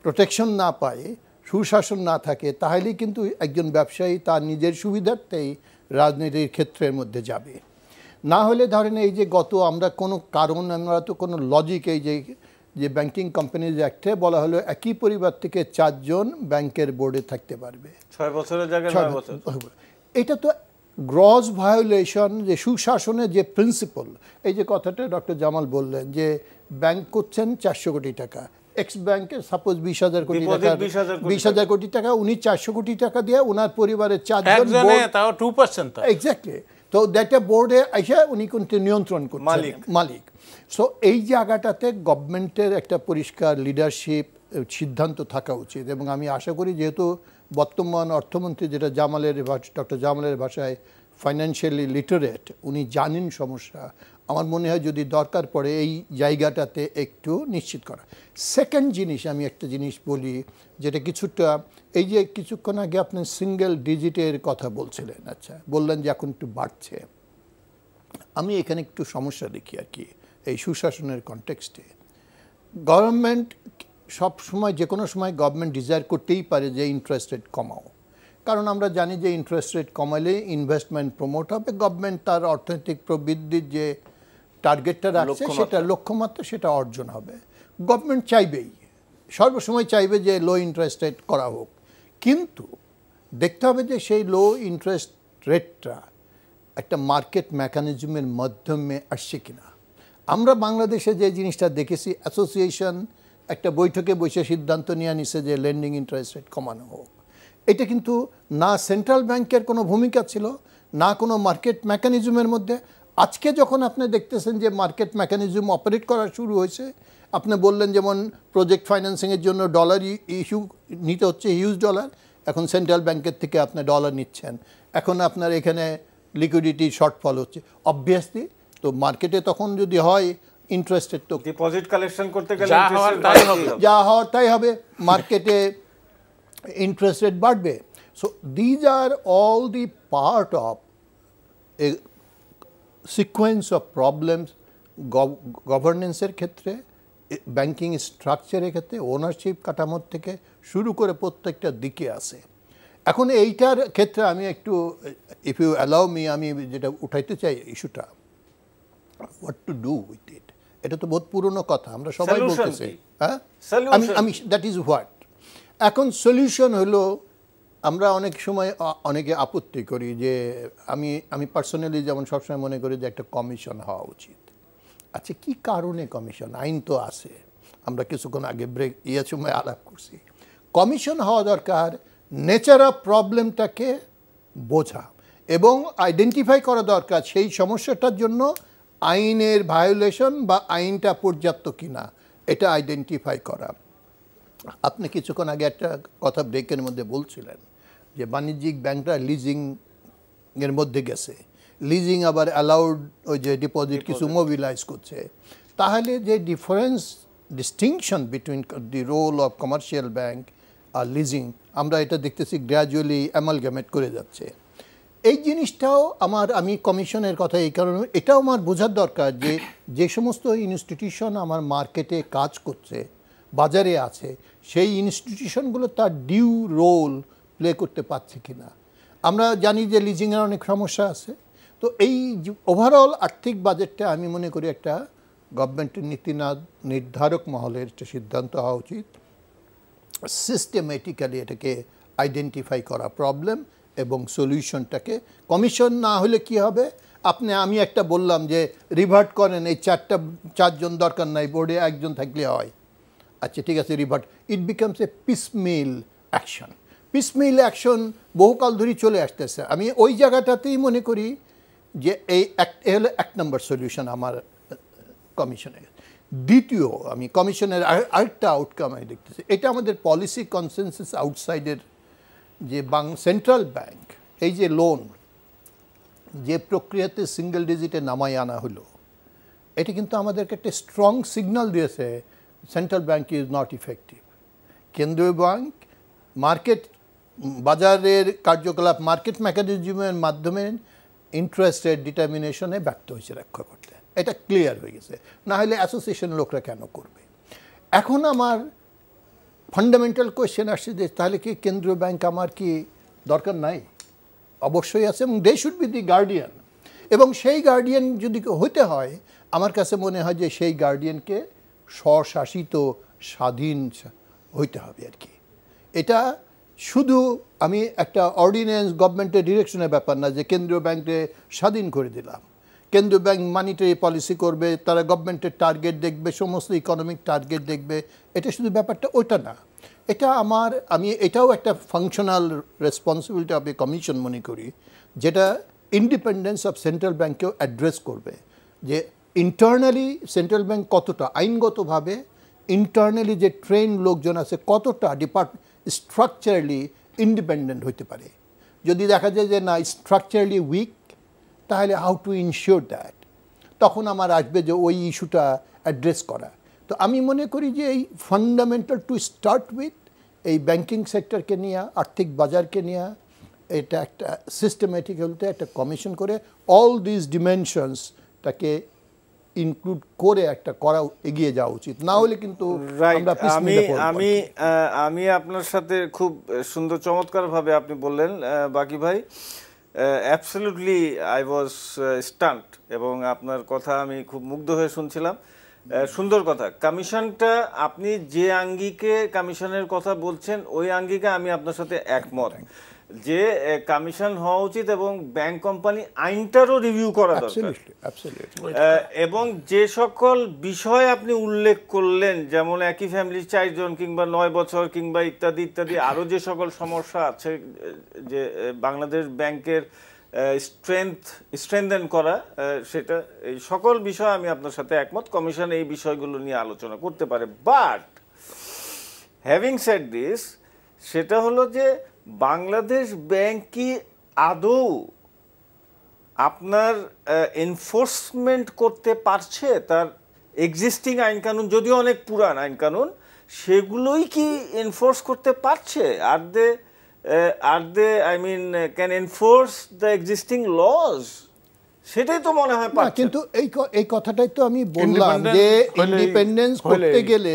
প্রোটেকশন না পায়, সুশাসন না থাকে, তাহলে কিন্তু একজন ব্যবসায়ী তার নিজের সুবিধার্থেই রাজনীতির ক্ষেত্রের মধ্যে যাবে। না হলে ধরেন এই যে আমরা কোনো কারণ, আমরা তো কোনো লজিক, এই যে ব্যাংকিং কোম্পানিজ অ্যাক্টে বলা হলো একই পরিবার থেকে 4 জন ব্যাংকের বোর্ডে থাকতে পারবে 6 বছরের জায়গায় 9 বছর। এটা তো গ্রস ভায়োলেশন, যে সুশাসনের যে প্রিন্সিপাল। এই যে কথাটা ডক্টর জামাল বললেন যে ব্যাংক করছেন 400 কোটি টাকা, এক্স ব্যাংকে সাপোজ 20,000 কোটি টাকা, 20,000 কোটি টাকা, উনি 400 কোটি টাকা দিয়ে ওনার পরিবারের 4 জন, তাও 2%। এক্স্যাক্টলি। তো দ্যাটটা বোর্ডে এসে উনি কিন্তু নিয়ন্ত্রণ করছেন, মালিক। সো এই জায়গাটাতে গভর্নমেন্টের একটা পরিষ্কার লিডারশিপ সিদ্ধান্ত থাকা উচিত, এবং আমি আশা করি যেহেতু বর্তমান অর্থমন্ত্রী, যেটা ডক্টর জামালের ভাষায় ফাইন্যান্সিয়ালি লিটারেট, উনি জানেন সমস্যা, আমার মনে হয় যদি দরকার পড়ে এই জায়গাটাতে একটু নিশ্চিত করা। সেকেন্ড জিনিস, আমি একটা জিনিস বলি যেটা কিছুটা, এই যে কিছুক্ষণ আগে আপনি সিঙ্গেল ডিজিটের কথা বলছিলেন, আচ্ছা বললেন যে এখন একটু বাড়ছে। আমি এখানে একটু সমস্যা দেখি আর কি এই সুশাসনের কনটেক্সটে। গভর্নমেন্ট সব সময়, যে কোনো সময় গভর্নমেন্ট ডিজায়ার করতেই পারে যে ইন্টারেস্ট রেট কমাও, কারণ আমরা জানি যে ইন্টারেস্ট রেট কমালে ইনভেস্টমেন্ট প্রমোট হবে, গভর্নমেন্ট তার অর্থনৈতিক প্রবৃদ্ধির যে টার্গেটটা রাখছে, সেটা লক্ষ্যমাত্রা, সেটা অর্জন হবে। গভর্নমেন্ট চাইবেই, সর্বসময় চাইবে যে লো ইন্টারেস্ট রেট করা হোক, কিন্তু দেখতে হবে যে সেই লো ইন্টারেস্ট রেটটা একটা মার্কেট মেকানিজমের মাধ্যমে আসছে কিনা। আমরা বাংলাদেশে যে জিনিসটা দেখেছি, অ্যাসোসিয়েশন একটা বৈঠকে বসে সিদ্ধান্ত নিয়ে নিছে যে লেন্ডিং ইন্টারেস্ট রেট কমানো হোক। এটা কিন্তু না সেন্ট্রাল ব্যাংকের কোনো ভূমিকা ছিল, না কোনো মার্কেট মেকানিজমের মধ্যে। আজকে যখন আপনি দেখতেছেন যে মার্কেট মেকানিজম অপারেট করা শুরু হয়েছে, আপনি বললেন যেমন প্রজেক্ট ফাইন্যান্সিংয়ের জন্য ডলার ইস্যু নিতে হচ্ছে, হিউজ ডলার, এখন সেন্ট্রাল ব্যাংকের থেকে আপনি ডলার নিচ্ছেন, এখন আপনার এখানে লিকুইডিটি শর্টফল হচ্ছে, অবভিয়াসলি। তো মার্কেটে তখন যদি হয় ইন্টারেস্টেড, তো ডিপোজিট কালেকশন করতে গেলে যা হওয়ার তাই হবে, মার্কেটে ইন্টারেস্ট রেট বাড়বে। So these are all the part of a sequence of problems গভর্নেন্সের ক্ষেত্রে, ব্যাংকিং স্ট্রাকচারের ক্ষেত্রে, ওনারশিপ কাঠামোর থেকে শুরু করে প্রত্যেকটা দিকে আছে। এখন এইটার ক্ষেত্রে আমি একটু, ইফ ইউ অ্যালাউ মি, আমি যেটা উঠাইতে চাই ইস্যুটা, what to do with it. এটা তো বহুত পুরনো কথা, আমরা সবাই বলতেছি, হ্যাঁ, আমি দ্যাট ইজ হোয়াট। এখন সলিউশন হলো, আমরা অনেক সময় অনেকে আপত্তি করি যে আমি পার্সোনালি যেমন সবসময় মনে করি যে একটা কমিশন হওয়া উচিত। আচ্ছা, কি কারণে কমিশন? আইন তো আছে, আমরা কিছুক্ষণ আগে সময় আলাপ করছি। কমিশন হওয়া দরকার নেচার অফ প্রবলেমটাকে বোঝা এবং আইডেন্টিফাই করা দরকার সেই সমস্যাটার জন্য আইনের ভায়োলেশন বা আইনটা পর্যাপ্ত কিনা এটা আইডেন্টিফাই করা। আপনি কিছুক্ষণ আগে একটা কথা ব্রেকের মধ্যে বলছিলেন যে বাণিজ্যিক ব্যাংকরা লিজিংয়ের মধ্যে গেছে, লিজিং আবার অ্যালাউড, ওই যে ডিপোজিট কিছু মোবিলাইজ করছে। তাহলে যে distinction between the role of commercial bank আর লিজিং, আমরা এটা দেখতেছি গ্র্যাজুয়ালি অ্যামালগামেট করে যাচ্ছে। এই জিনিসটাও আমি কমিশনের কথা এই কারণে, এটাও আমার বোঝার দরকার যে সমস্ত ইনস্টিটিউশন আমার মার্কেটে কাজ করছে, বাজারে আছে, সেই ইনস্টিটিউশনগুলো তার ডিউ রোল প্লে করতে পারছে কিনা। আমরা জানি যে লিজিংয়ের অনেক সমস্যা আছে। তো এই ওভারঅল আর্থিক বাজেটটা আমি মনে করি একটা গভর্নমেন্টের নীতি নির্ধারক মহলের একটা সিদ্ধান্ত হওয়া উচিত, সিস্টেমেটিক্যালি এটাকে আইডেন্টিফাই করা প্রবলেম এবং সলিউশনটাকে। কমিশন না হলে কি হবে, আমি একটা বললাম যে রিভার্ট করেন, এই 4 জন দরকার নাই, বোর্ডে 1 জন থাকলে হয়, আচ্ছা ঠিক আছে revert, it becomes a piecemeal action. Piecemeal action বহুকাল ধরেই চলে আসতেছে। আমি ওই জায়গাটাতেই মনে করি যে এই হলো 1 নম্বর সলিউশন আমার কমিশনের। দ্বিতীয়, আমি কমিশনের আরেকটা আউটকাম আমি দেখতেছি, এটা আমাদের পলিসি কনসেনসাস আউটসাইডের যে সেন্ট্রাল ব্যাংক এই যে লোন যে প্রক্রিয়াতে সিঙ্গেল ডিজিটে নামাই আনা হলো, এটা কিন্তু আমাদেরকে একটা স্ট্রং সিগন্যাল দিয়েছে central bank is not effective. কেন্দ্রীয় ব্যাংক মার্কেট বাজারের কার্যকলাপ মার্কেট মেকানিজমের মাধ্যমে ইন্টারেস্ট রেট ডিটারমিনেশনে ব্যর্থ হয়েছে রক্ষা করতে, এটা ক্লিয়ার হয়ে গেছে। না হলে অ্যাসোসিয়েশনের লোকরা কেন করবে? এখন আমার ফান্ডামেন্টাল কোয়েশ্চেন আসছে যে তাহলে কি কেন্দ্রীয় ব্যাংক আমার কি দরকার নাই? অবশ্যই আছে, এবং they should be the guardian. এবং সেই গার্ডিয়ান যদি হইতে হয়, আমার কাছে মনে হয় যে সেই গার্ডিয়ানকে স্বশাসিত স্বাধীন হইতে হবে আর কি। এটা শুধু আমি একটা অর্ডিন্যান্স গভর্নমেন্টের ডিরেকশনের ব্যাপার না যে কেন্দ্রীয় ব্যাংকে স্বাধীন করে দিলাম, কেন্দ্রীয় ব্যাংক মানিটারি পলিসি করবে, তারা গভর্নমেন্টের টার্গেট দেখবে, সমস্ত ইকোনমিক টার্গেট দেখবে, এটা শুধু ব্যাপারটা ওইটা না। এটা আমি এটাও একটা functional responsibility of A commission মনে করি, যেটা ইন্ডিপেন্ডেন্স অফ সেন্ট্রাল ব্যাংকেও অ্যাড্রেস করবে, যে ইন্টারনালি সেন্ট্রাল ব্যাংক কতটা আইনগতভাবে ইন্টারনালি যে ট্রেন লোকজন আছে কতটা স্ট্রাকচারালি ইন্ডিপেন্ডেন্ট হইতে পারে। যদি দেখা যায় যে না স্ট্রাকচারালি উইক, তাহলে হাউ টু ইনশিওর দ্যাট, তখন আমার আসবে যে ওই ইস্যুটা অ্যাড্রেস করা। তো আমি মনে করি যে এই ফান্ডামেন্টাল টু স্টার্ট উইথ এই ব্যাংকিং সেক্টরকে নিয়ে, আর্থিক বাজারকে নিয়ে এটা একটা সিস্টেমেটিক হলতে একটা কমিশন করে অল দিস ডিমেনশনসটাকে ইনক্লুড করে একটা করা এগিয়ে যাওয়া উচিত, না হলে কিন্তু আমি আপনার সাথে খুব সুন্দর চমৎকারভাবে আপনি বললেন বাকি ভাই, অ্যাবসলিউটলি আই ওয়াজ স্টান্ট, এবং আপনার কথা আমি খুব মুগ্ধ হয়ে শুনছিলাম। সুন্দর কথা। কমিশনটা আপনি যে আঙ্গিকে কমিশনের কথা বলছেন ওই আঙ্গিকে আমি আপনার সাথে একমত যে কমিশন হওয়া উচিত, এবং ব্যাংক কোম্পানি আইনটারও রিভিউ করা দরকার। এবং যে সকল বিষয় আপনি উল্লেখ করলেন, যেমন একই ফ্যামিলির 4 জন কিংবা 9 বছর কিংবা ইত্যাদি ইত্যাদি, আরও যে সকল সমস্যা আছে, যে বাংলাদেশ ব্যাংকের স্ট্রেংথেন করা, সেটা এই সকল বিষয় আমি আপনার সাথে একমত। কমিশন এই বিষয়গুলো নিয়ে আলোচনা করতে পারে। বাট হ্যাভিং সেড দিস, সেটা হলো যে বাংলাদেশ ব্যাংক কি আদৌ আপনার এনফোর্সমেন্ট করতে পারছে তার এক্সিস্টিং আইন কানুন, যদিও অনেক পুরান আইন কানুন, সেগুলোই কি এনফোর্স করতে পারছে? আর they I mean can enforce the existing laws? সেটাই তো মনে হয় পারছে। কিন্তু এই কথাটাই তো আমি বললাম যে ইন্ডিপেন্ডেন্স করতে গেলে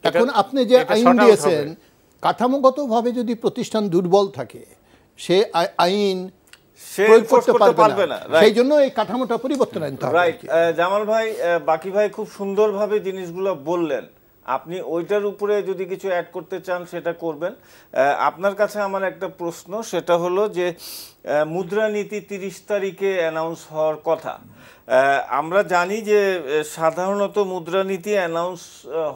এখন আপনি যে আইন দিয়েছেন, কাঠামোগতভাবে যদি প্রতিষ্ঠান দুর্বল থাকে, সে আইন করতে পারবে না। সেই জন্য এই কাঠামোটা পরিবর্তন আনতে হবে। রাইট। জামাল ভাই, বাকি ভাই খুব সুন্দরভাবে জিনিসগুলো বললেন। আপনি ওইটার উপরে যদি কিছু অ্যাড করতে চান সেটা করবেন। আপনার কাছে আমার একটা প্রশ্ন, সেটা হলো যে মুদ্রানীতি 30 তারিখে অ্যানাউন্স হওয়ার কথা। আমরা জানি যে সাধারণত মুদ্রানীতি অ্যানাউন্স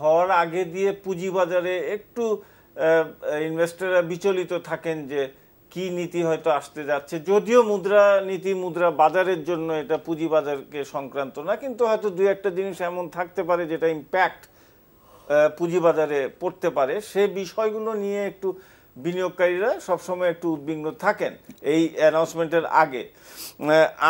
হওয়ার আগে দিয়ে পুঁজিবাজারে একটু ইনভেস্টররা বিচলিত থাকেন যে কি নীতি হয়তো আসতে যাচ্ছে, যদিও মুদ্রানীতি মুদ্রা বাজারের জন্য এটা পুঁজিবাজারকে সংক্রান্ত না, কিন্তু হয়তো 2-1টা জিনিস এমন থাকতে পারে যেটা ইম্প্যাক্ট পুঁজিবাজারে পড়তে পারে। সে বিষয়গুলো নিয়ে একটু বিনিয়োগকারীরা সবসময় একটু উদ্বিগ্ন থাকেন এই অ্যানাউন্সমেন্টের আগে।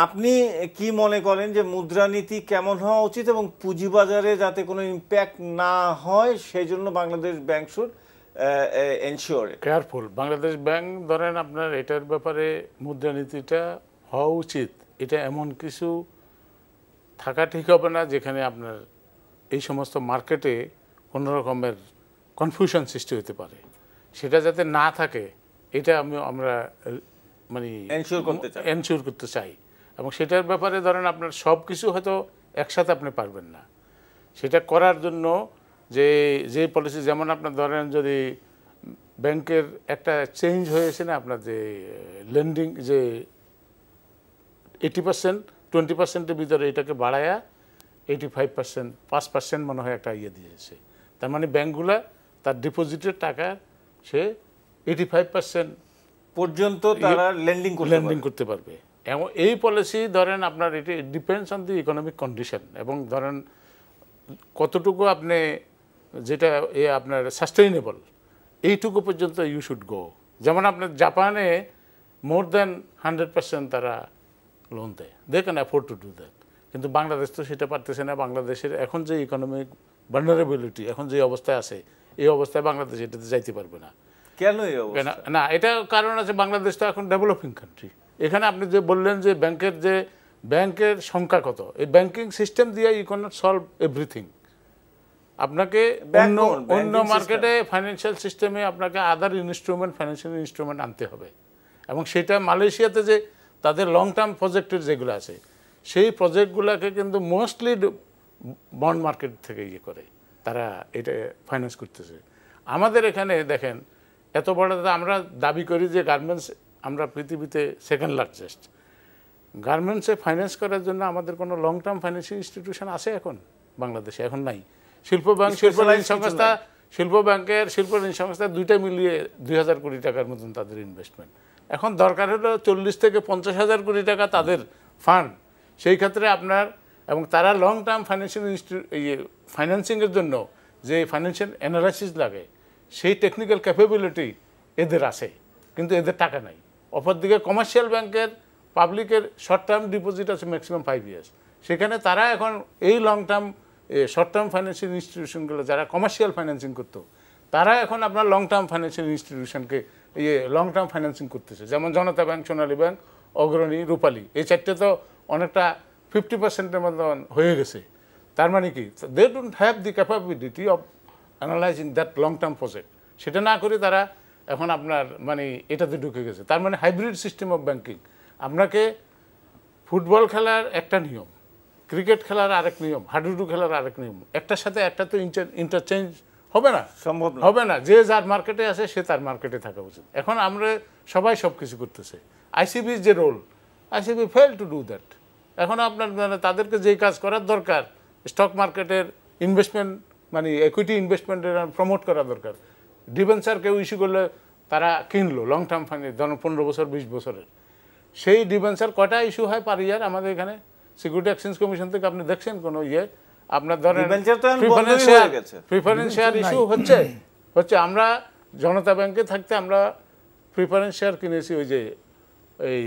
আপনি কি মনে করেন যে মুদ্রানীতি কেমন হওয়া উচিত, এবং পুঁজিবাজারে যাতে কোনো ইম্প্যাক্ট না হয় সেই জন্য Bangladesh bank should ensure careful? Bangladesh bank ধরেন আপনার এটার ব্যাপারে মুদ্রানীতিটা হওয়া উচিত, এটা এমন কিছু থাকা ঠিক হবে না যেখানে আপনার এই সমস্ত মার্কেটে কোনো রকমের কনফিউশন সৃষ্টি হতে পারে। সেটা যাতে না থাকে এটা আমরা মানে এনশিওর করতে চাই। এবং সেটার ব্যাপারে ধরেন আপনার সব কিছু হয়তো একসাথে আপনি পারবেন না। সেটা করার জন্য যে পলিসি, যেমন আপনার ধরেন যদি ব্যাংকের একটা চেঞ্জ হয়েছে না, আপনার যে লেন্ডিং যে 80% 20%-এর ভিতরে এটাকে বাড়ায়া 85% 5% মনে হয় একটা ইয়ে দিয়েছে। তার মানে ব্যাংকগুলা তার ডিপোজিটের টাকা সে 85% পর্যন্ত তারা লেন্ডিং করতে পারবে। এবং এই পলিসি ধরেন আপনার এটা depends on the economic condition. এবং ধরেন কতটুকু আপনি যেটা আপনার সাস্টেইনেবল এইটুকু পর্যন্ত ইউ শুড গো। যেমন আপনার জাপানে মোর দ্যান 100% তারা লোন দেয়, they can afford to do that. কিন্তু বাংলাদেশ তো সেটা পারতেছে না। বাংলাদেশের এখন যে ইকোনমিক ভালনারেবিলিটি, এখন যে অবস্থায় আছে, এই অবস্থায় বাংলাদেশ এটাতে যাইতে পারবে না। কেন এই অবস্থা? না, এটা কারণ আছে, বাংলাদেশ তো এখন ডেভেলপিং কান্ট্রি। এখানে আপনি যে বললেন যে ব্যাংকের সংখ্যা কত, এই ব্যাংকিং সিস্টেম দিয়ে you can not solve everything. আপনাকে অন্য মার্কেটে ফাইন্যান্সিয়াল সিস্টেমে আপনাকে আদার ইনস্ট্রুমেন্ট, ফাইন্যান্সিয়াল ইনস্ট্রুমেন্ট আনতে হবে। এবং সেটা মালয়েশিয়াতে যে তাদের লং টার্ম প্রজেক্টের যেগুলো আছে, সেই প্রজেক্টগুলোকে কিন্তু মোস্টলি বন্ড মার্কেট থেকে করে তারা এটা ফাইন্যান্স করতেছে। আমাদের এখানে দেখেন এত বড়, আমরা দাবি করি যে গার্মেন্টস আমরা পৃথিবীতে সেকেন্ড লার্জেস্ট। গার্মেন্টসে ফাইন্যান্স করার জন্য আমাদের কোনো লং টার্ম ফাইন্যান্সিয়াল ইনস্টিটিউশন আছে এখন বাংলাদেশে? এখন নাই। শিল্প ব্যাংক, শিল্প ঋণ সংস্থা দুইটা মিলিয়ে 2000 কোটি টাকার মতন তাদের ইনভেস্টমেন্ট। এখন দরকার হলো 40 থেকে 50,000 কোটি টাকা তাদের ফান্ড। সেই ক্ষেত্রে আপনার, এবং তারা লং টার্ম ফাইন্যান্সিংয়ের জন্য যে ফাইন্যান্সিয়াল অ্যানালাইসিস লাগে, সেই টেকনিক্যাল ক্যাপাবিলিটি এদের আছে, কিন্তু এদের টাকা নাই। অপরদিকে কমার্শিয়াল ব্যাংকের, পাবলিকের শর্ট টার্ম ডিপোজিট আছে ম্যাক্সিমাম 5 years। সেখানে তারা এখন এই long term short term financial ইনস্টিটিউশনগুলো যারা কমার্শিয়াল ফাইন্যান্সিং করতো, তারা এখন আপনার লং টার্ম ফাইন্যান্সিয়াল ইনস্টিটিউশনকে লং টার্ম ফাইন্যান্সিং করতেছে। যেমন জনতা ব্যাংক, সোনালী ব্যাংক, অগ্রণী, রূপালী, এই চারটে তো অনেকটা 50%-এর মতন হয়ে গেছে। তার মানে কি, they don't have the capability of analysing that long term project. সেটা না করে তারা এখন আপনার মানে এটাতে ঢুকে গেছে। তার মানে হাইব্রিড সিস্টেম অফ ব্যাংকিং। আপনাকে ফুটবল খেলার একটা নিয়ম, ক্রিকেট খেলার আরেক নিয়ম, হাডুডু খেলার আরেক নিয়ম, একটার সাথে একটা তো ইন্টারচেঞ্জ হবে না, সম্ভব হবে না। যে যার মার্কেটে আছে সে তার মার্কেটে থাকা উচিত। এখন আমরা সবাই সব কিছু করতেছে। আইসিবির যে role, ICB fail to do that. এখন আপনার মানে তাদেরকে যেই কাজ করার দরকার, স্টক মার্কেটের ইনভেস্টমেন্ট মানে ইকুইটি ইনভেস্টমেন্টের প্রমোট করা দরকার। ডিবেঞ্চার কেউ ইস্যু করলে তারা কিনলো লং টার্ম ফাইন্যান্স, ধরুন 15 বছর 20 বছরের, সেই ডিবেঞ্চার কয়টা ইস্যু হয় পার ইয়ার আমাদের এখানে? সিকিউরিটি এক্সচেঞ্জ কমিশন থেকে আপনি দেখছেন কোনো আপনার ধরেন প্রিফারেন্স শেয়ার ইস্যু হচ্ছে আমরা জনতা ব্যাংকে থাকতে আমরা প্রিফারেন্স শেয়ার কিনেছি ওই যে এই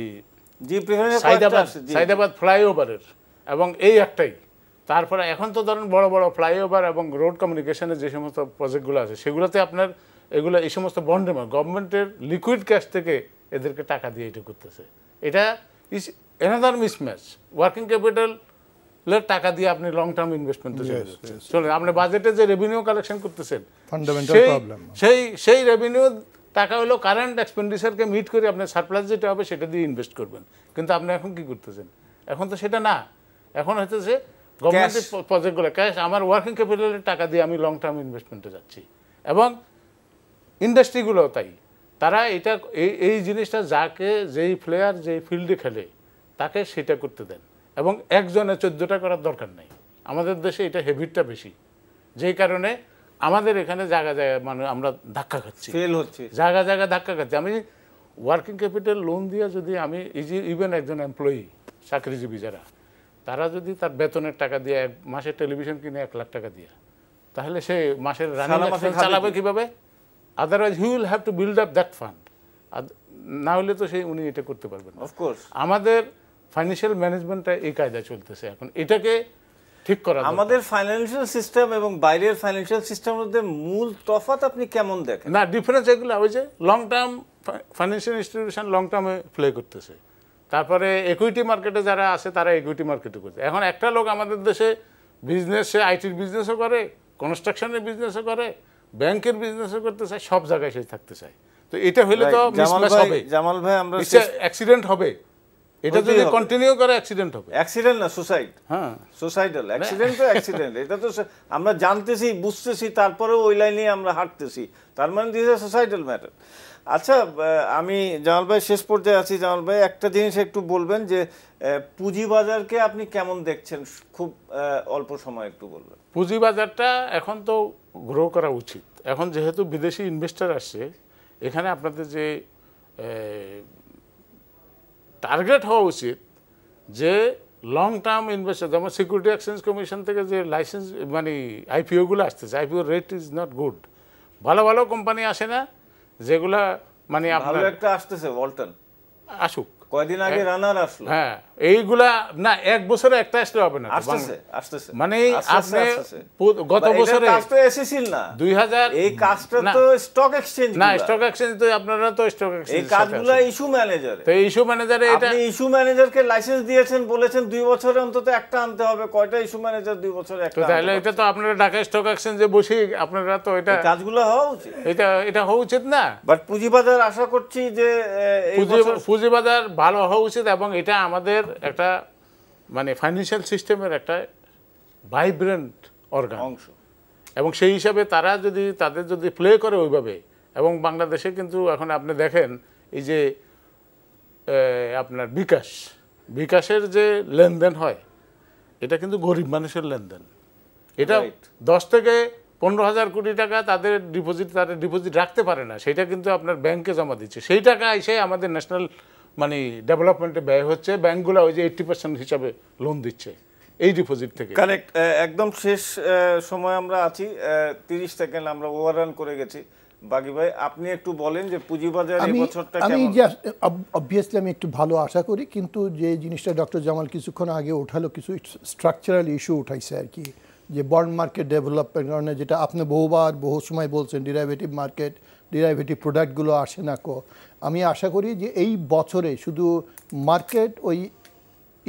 সাইদাবাদ ফ্লাইওভারের, এবং এই একটাই। তারপরে এখন তো ধরেন বড় বড় ফ্লাইওভার এবং রোড কমিউনিকেশনের যে সমস্ত প্রজেক্টগুলো আছে, সেগুলোতে আপনার এগুলো এই সমস্ত বন্ডে গভর্নমেন্টের লিকুইড ক্যাশ থেকে এদেরকে টাকা দিয়ে এটা করতেছে। এটা ইজ অ্যানাদার মিসম্যাচ। ওয়ার্কিং ক্যাপিটালের টাকা দিয়ে আপনি লং টার্ম ইনভেস্টমেন্টে চলে আপনি বাজেটে যে রেভিনিউ কালেকশন করতেছেন, সেই রেভিনিউ টাকা হলো কারেন্ট এক্সপেন্ডিচারকে মিট করে আপনার সারপ্লাস যেটা হবে সেটা দিয়ে ইনভেস্ট করবেন। কিন্তু আপনি এখন কি করতেছেন? এখন তো সেটা না, এখন হচ্ছে গভর্নমেন্টের প্রজেক্টগুলো ক্যাশ, আমার ওয়ার্কিং ক্যাপিটালের টাকা দিয়ে আমি লং টার্ম ইনভেস্টমেন্টে যাচ্ছি। এবং ইন্ডাস্ট্রিগুলো তাই, তারা এটা এই জিনিসটা যাকে যেই প্লেয়ার যেই ফিল্ডে খেলে তাকে সেটা করতে দেন, এবং একজনে 14টা করার দরকার নাই। আমাদের দেশে এটা হ্যাবিটটা বেশি, যেই কারণে আমাদের এখানে জায়গা জায়গা মানে আমরা ধাক্কা খাচ্ছি, ফেল হচ্ছে, জায়গা জায়গা ধাক্কা খাচ্ছি। আমি ওয়ার্কিং ক্যাপিটাল লোন দিয়ে যদি আমি ইভেন একজন এমপ্লয়ি চাকরিজীবী যারা, তারা যদি তার বেতনের টাকা দিয়ে এক মাসের টেলিভিশন কিনে 1 লাখ টাকা দিয়ে, তাহলে সে মাসের রানিং চালাবে কিভাবে? Otherwise he will have to build up that fund. না হলে তো উনি এটা করতে পারবেন না। অফকোর্স আমাদের ফাইন্যান্সিয়াল ম্যানেজমেন্টটা এই কায়দায় চলতেছে এখন, এটাকে ঠিক করা। আমাদের ফাইন্যান্সিয়াল সিস্টেম এবং বাইরের ফাইন্যান্সিয়াল সিস্টেমের মধ্যে মূল তফাৎ আপনি কেমন দেখেন? না, ডিফারেন্স এগুলো ওই যে long term financial institution long টার্মে প্লে করতেছে, তারপরে ইকুইটি মার্কেটে যারা আছে তারা ইকুইটি মার্কেটে করছে। এখন একটা লোক আমাদের দেশে বিজনেসে, আইটির বিজনেসও করে, কনস্ট্রাকশনের বিজনেসও করে, ব্যাংকের বিজনেসও করতে চায়, সব জায়গায় সে থাকতে চায়। তো এটা হইলে তো মিসম্যাচ হবে। জামাল ভাই, আমরা অ্যাক্সিডেন্ট হবে, এটা যদি কন্টিনিউ করে অ্যাক্সিডেন্ট হবে। অ্যাক্সিডেন্ট না, সুসাইড। হ্যাঁ, সুসাইডাল অ্যাক্সিডেন্ট তো অ্যাক্সিডেন্ট। এটা তো আমরা জানতেছি, বুঝতেছি, তারপরেও ওই লাইনে আমরা হাঁটতেছি, তার মানে দিস ইজ সুসাইডাল ম্যাটার। আচ্ছা, আমি জামাল ভাই শেষ পর্যায়ে আছি। জামাল ভাই, একটা জিনিস একটু বলবেন যে পুঁজিবাজারকে আপনি কেমন দেখছেন? খুব অল্প সময় একটু বলবেন। পুঁজিবাজারটা এখন তো গ্রো করা উচিত। এখন যেহেতু বিদেশি ইনভেস্টর আসছে, এখানে আপনাদের যে টার্গেট হওয়া উচিত যে লং টার্ম ইনভেস্টার, যেমন সিকিউরিটি এক্সচেঞ্জ কমিশন থেকে যে লাইসেন্স মানে আইপিওগুলো আসতেছে, IPO rate is not good. ভালো ভালো কোম্পানি আসে না যেগুলা মানে ভালো একটা আসতেছে ওয়ালটন, আসুক। কয়দিন আগে রানার আসলো। হ্যাঁ, এইগুলা না এক বছরে একটা আসলে হবে না, আসতেছে মানে আপনি গত বছরে কাজটা এসেছিল না 2000, এই কাজটা তো স্টক এক্সচেঞ্জ না, স্টক এক্সচেঞ্জ তো আপনারা তো স্টক এক্সচেঞ্জ এই কাজগুলো ইস্যু ম্যানেজার, তো ইস্যু ম্যানেজারে এটা আপনি ইস্যু ম্যানেজারকে লাইসেন্স দিয়েছেন, বলেছেন 2 বছরে অন্তত একটা আনতে হবে, কয়টা ইস্যু ম্যানেজার 2 বছরে একটা? তাহলে এটা তো আপনারা ঢাকা স্টক এক্সচেঞ্জে বসে আপনারা তো এটা কাজগুলো হওয়া উচিত, এটা হওয়া উচিত না। বাট পুঁজিবাজার আশা করছি যে পুঁজিবাজার ভালো হওয়া উচিত, এবং এটা আমাদের একটা মানে ফাইন্যান্সিয়াল সিস্টেমের একটা ভাইব্রেন্ট অর্গান অংশ, এবং সেই হিসাবে তারা যদি তাদের যদি প্লে করে ওইভাবে, এবং বাংলাদেশে কিন্তু এখন আপনি দেখেন এই যে আপনার বিকাশের যে লেনদেন হয় এটা কিন্তু গরিব মানুষের লেনদেন। এটা 10 থেকে 15,000 কোটি টাকা তাদের ডিপোজিট রাখতে পারে না, সেটা কিন্তু আপনার ব্যাংকে জমা দিচ্ছে, সেই টাকা এসে আমাদের ন্যাশনাল মানে ডেভেলপমেন্টে ব্যয় হচ্ছে। ব্যাংকগুলো ওই যে 80% হিসাবে লোন দিচ্ছে এই ডিপোজিট থেকে। কারেক্ট। একদম শেষ সময় আমরা আছি, 30 সেকেন্ড আমরা ওভাররান করে গেছি। বাকি ভাই আপনি একটু বলেন যে পুঁজিবাজার এই বছরটা কেমন? আমি অবভিয়াসলি আমি একটু ভালো আশা করি, কিন্তু যে জিনিসটা ডক্টর জামাল কিছুক্ষণ আগে উঠালো, কিছু স্ট্রাকচারাল ইস্যু উঠাইছে আর কি, যে বন্ড মার্কেট ডেভেলপমেন্ট কারণে, যেটা আপনি বহু সময় বলছেন ডেরিভেটিভ মার্কেট, ডেরিভেটিভ প্রোডাক্টগুলো আসে না কো। আমি আশা করি যে এই বছরে শুধু মার্কেট ওই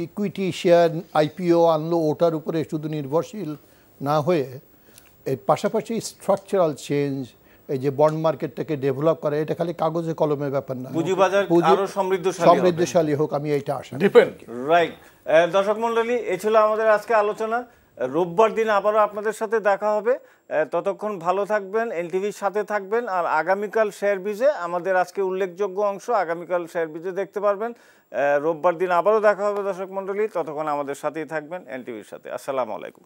ইকুইটি শেয়ার আইপিও আনলো ওটার উপরে শুধু নির্ভরশীল না হয়ে এর পাশাপাশি স্ট্রাকচারাল চেঞ্জ, এই যে বন্ড মার্কেটটাকে ডেভেলপ করা, এটা খালি কাগজে কলমের ব্যাপার না, পুঁজিবাজার আরো সমৃদ্ধশালী হোক, আমি এইটা আশা ডিপেন্ড। রাইট। দর্শক মণ্ডলী, এই ছিল আমাদের আজকে আলোচনা। রোববার দিন আবারও আপনাদের সাথে দেখা হবে। ততক্ষণ ভালো থাকবেন, এনটিভির সাথে থাকবেন। আর আগামীকাল শেয়ার বিজে আমাদের আজকে উল্লেখযোগ্য অংশ আগামীকাল শেয়ার বিজে দেখতে পারবেন। রোববার দিন আবারও দেখা হবে দর্শক মণ্ডলী, ততক্ষণ আমাদের সাথেই থাকবেন এনটিভির সাথে। আসসালামু আলাইকুম।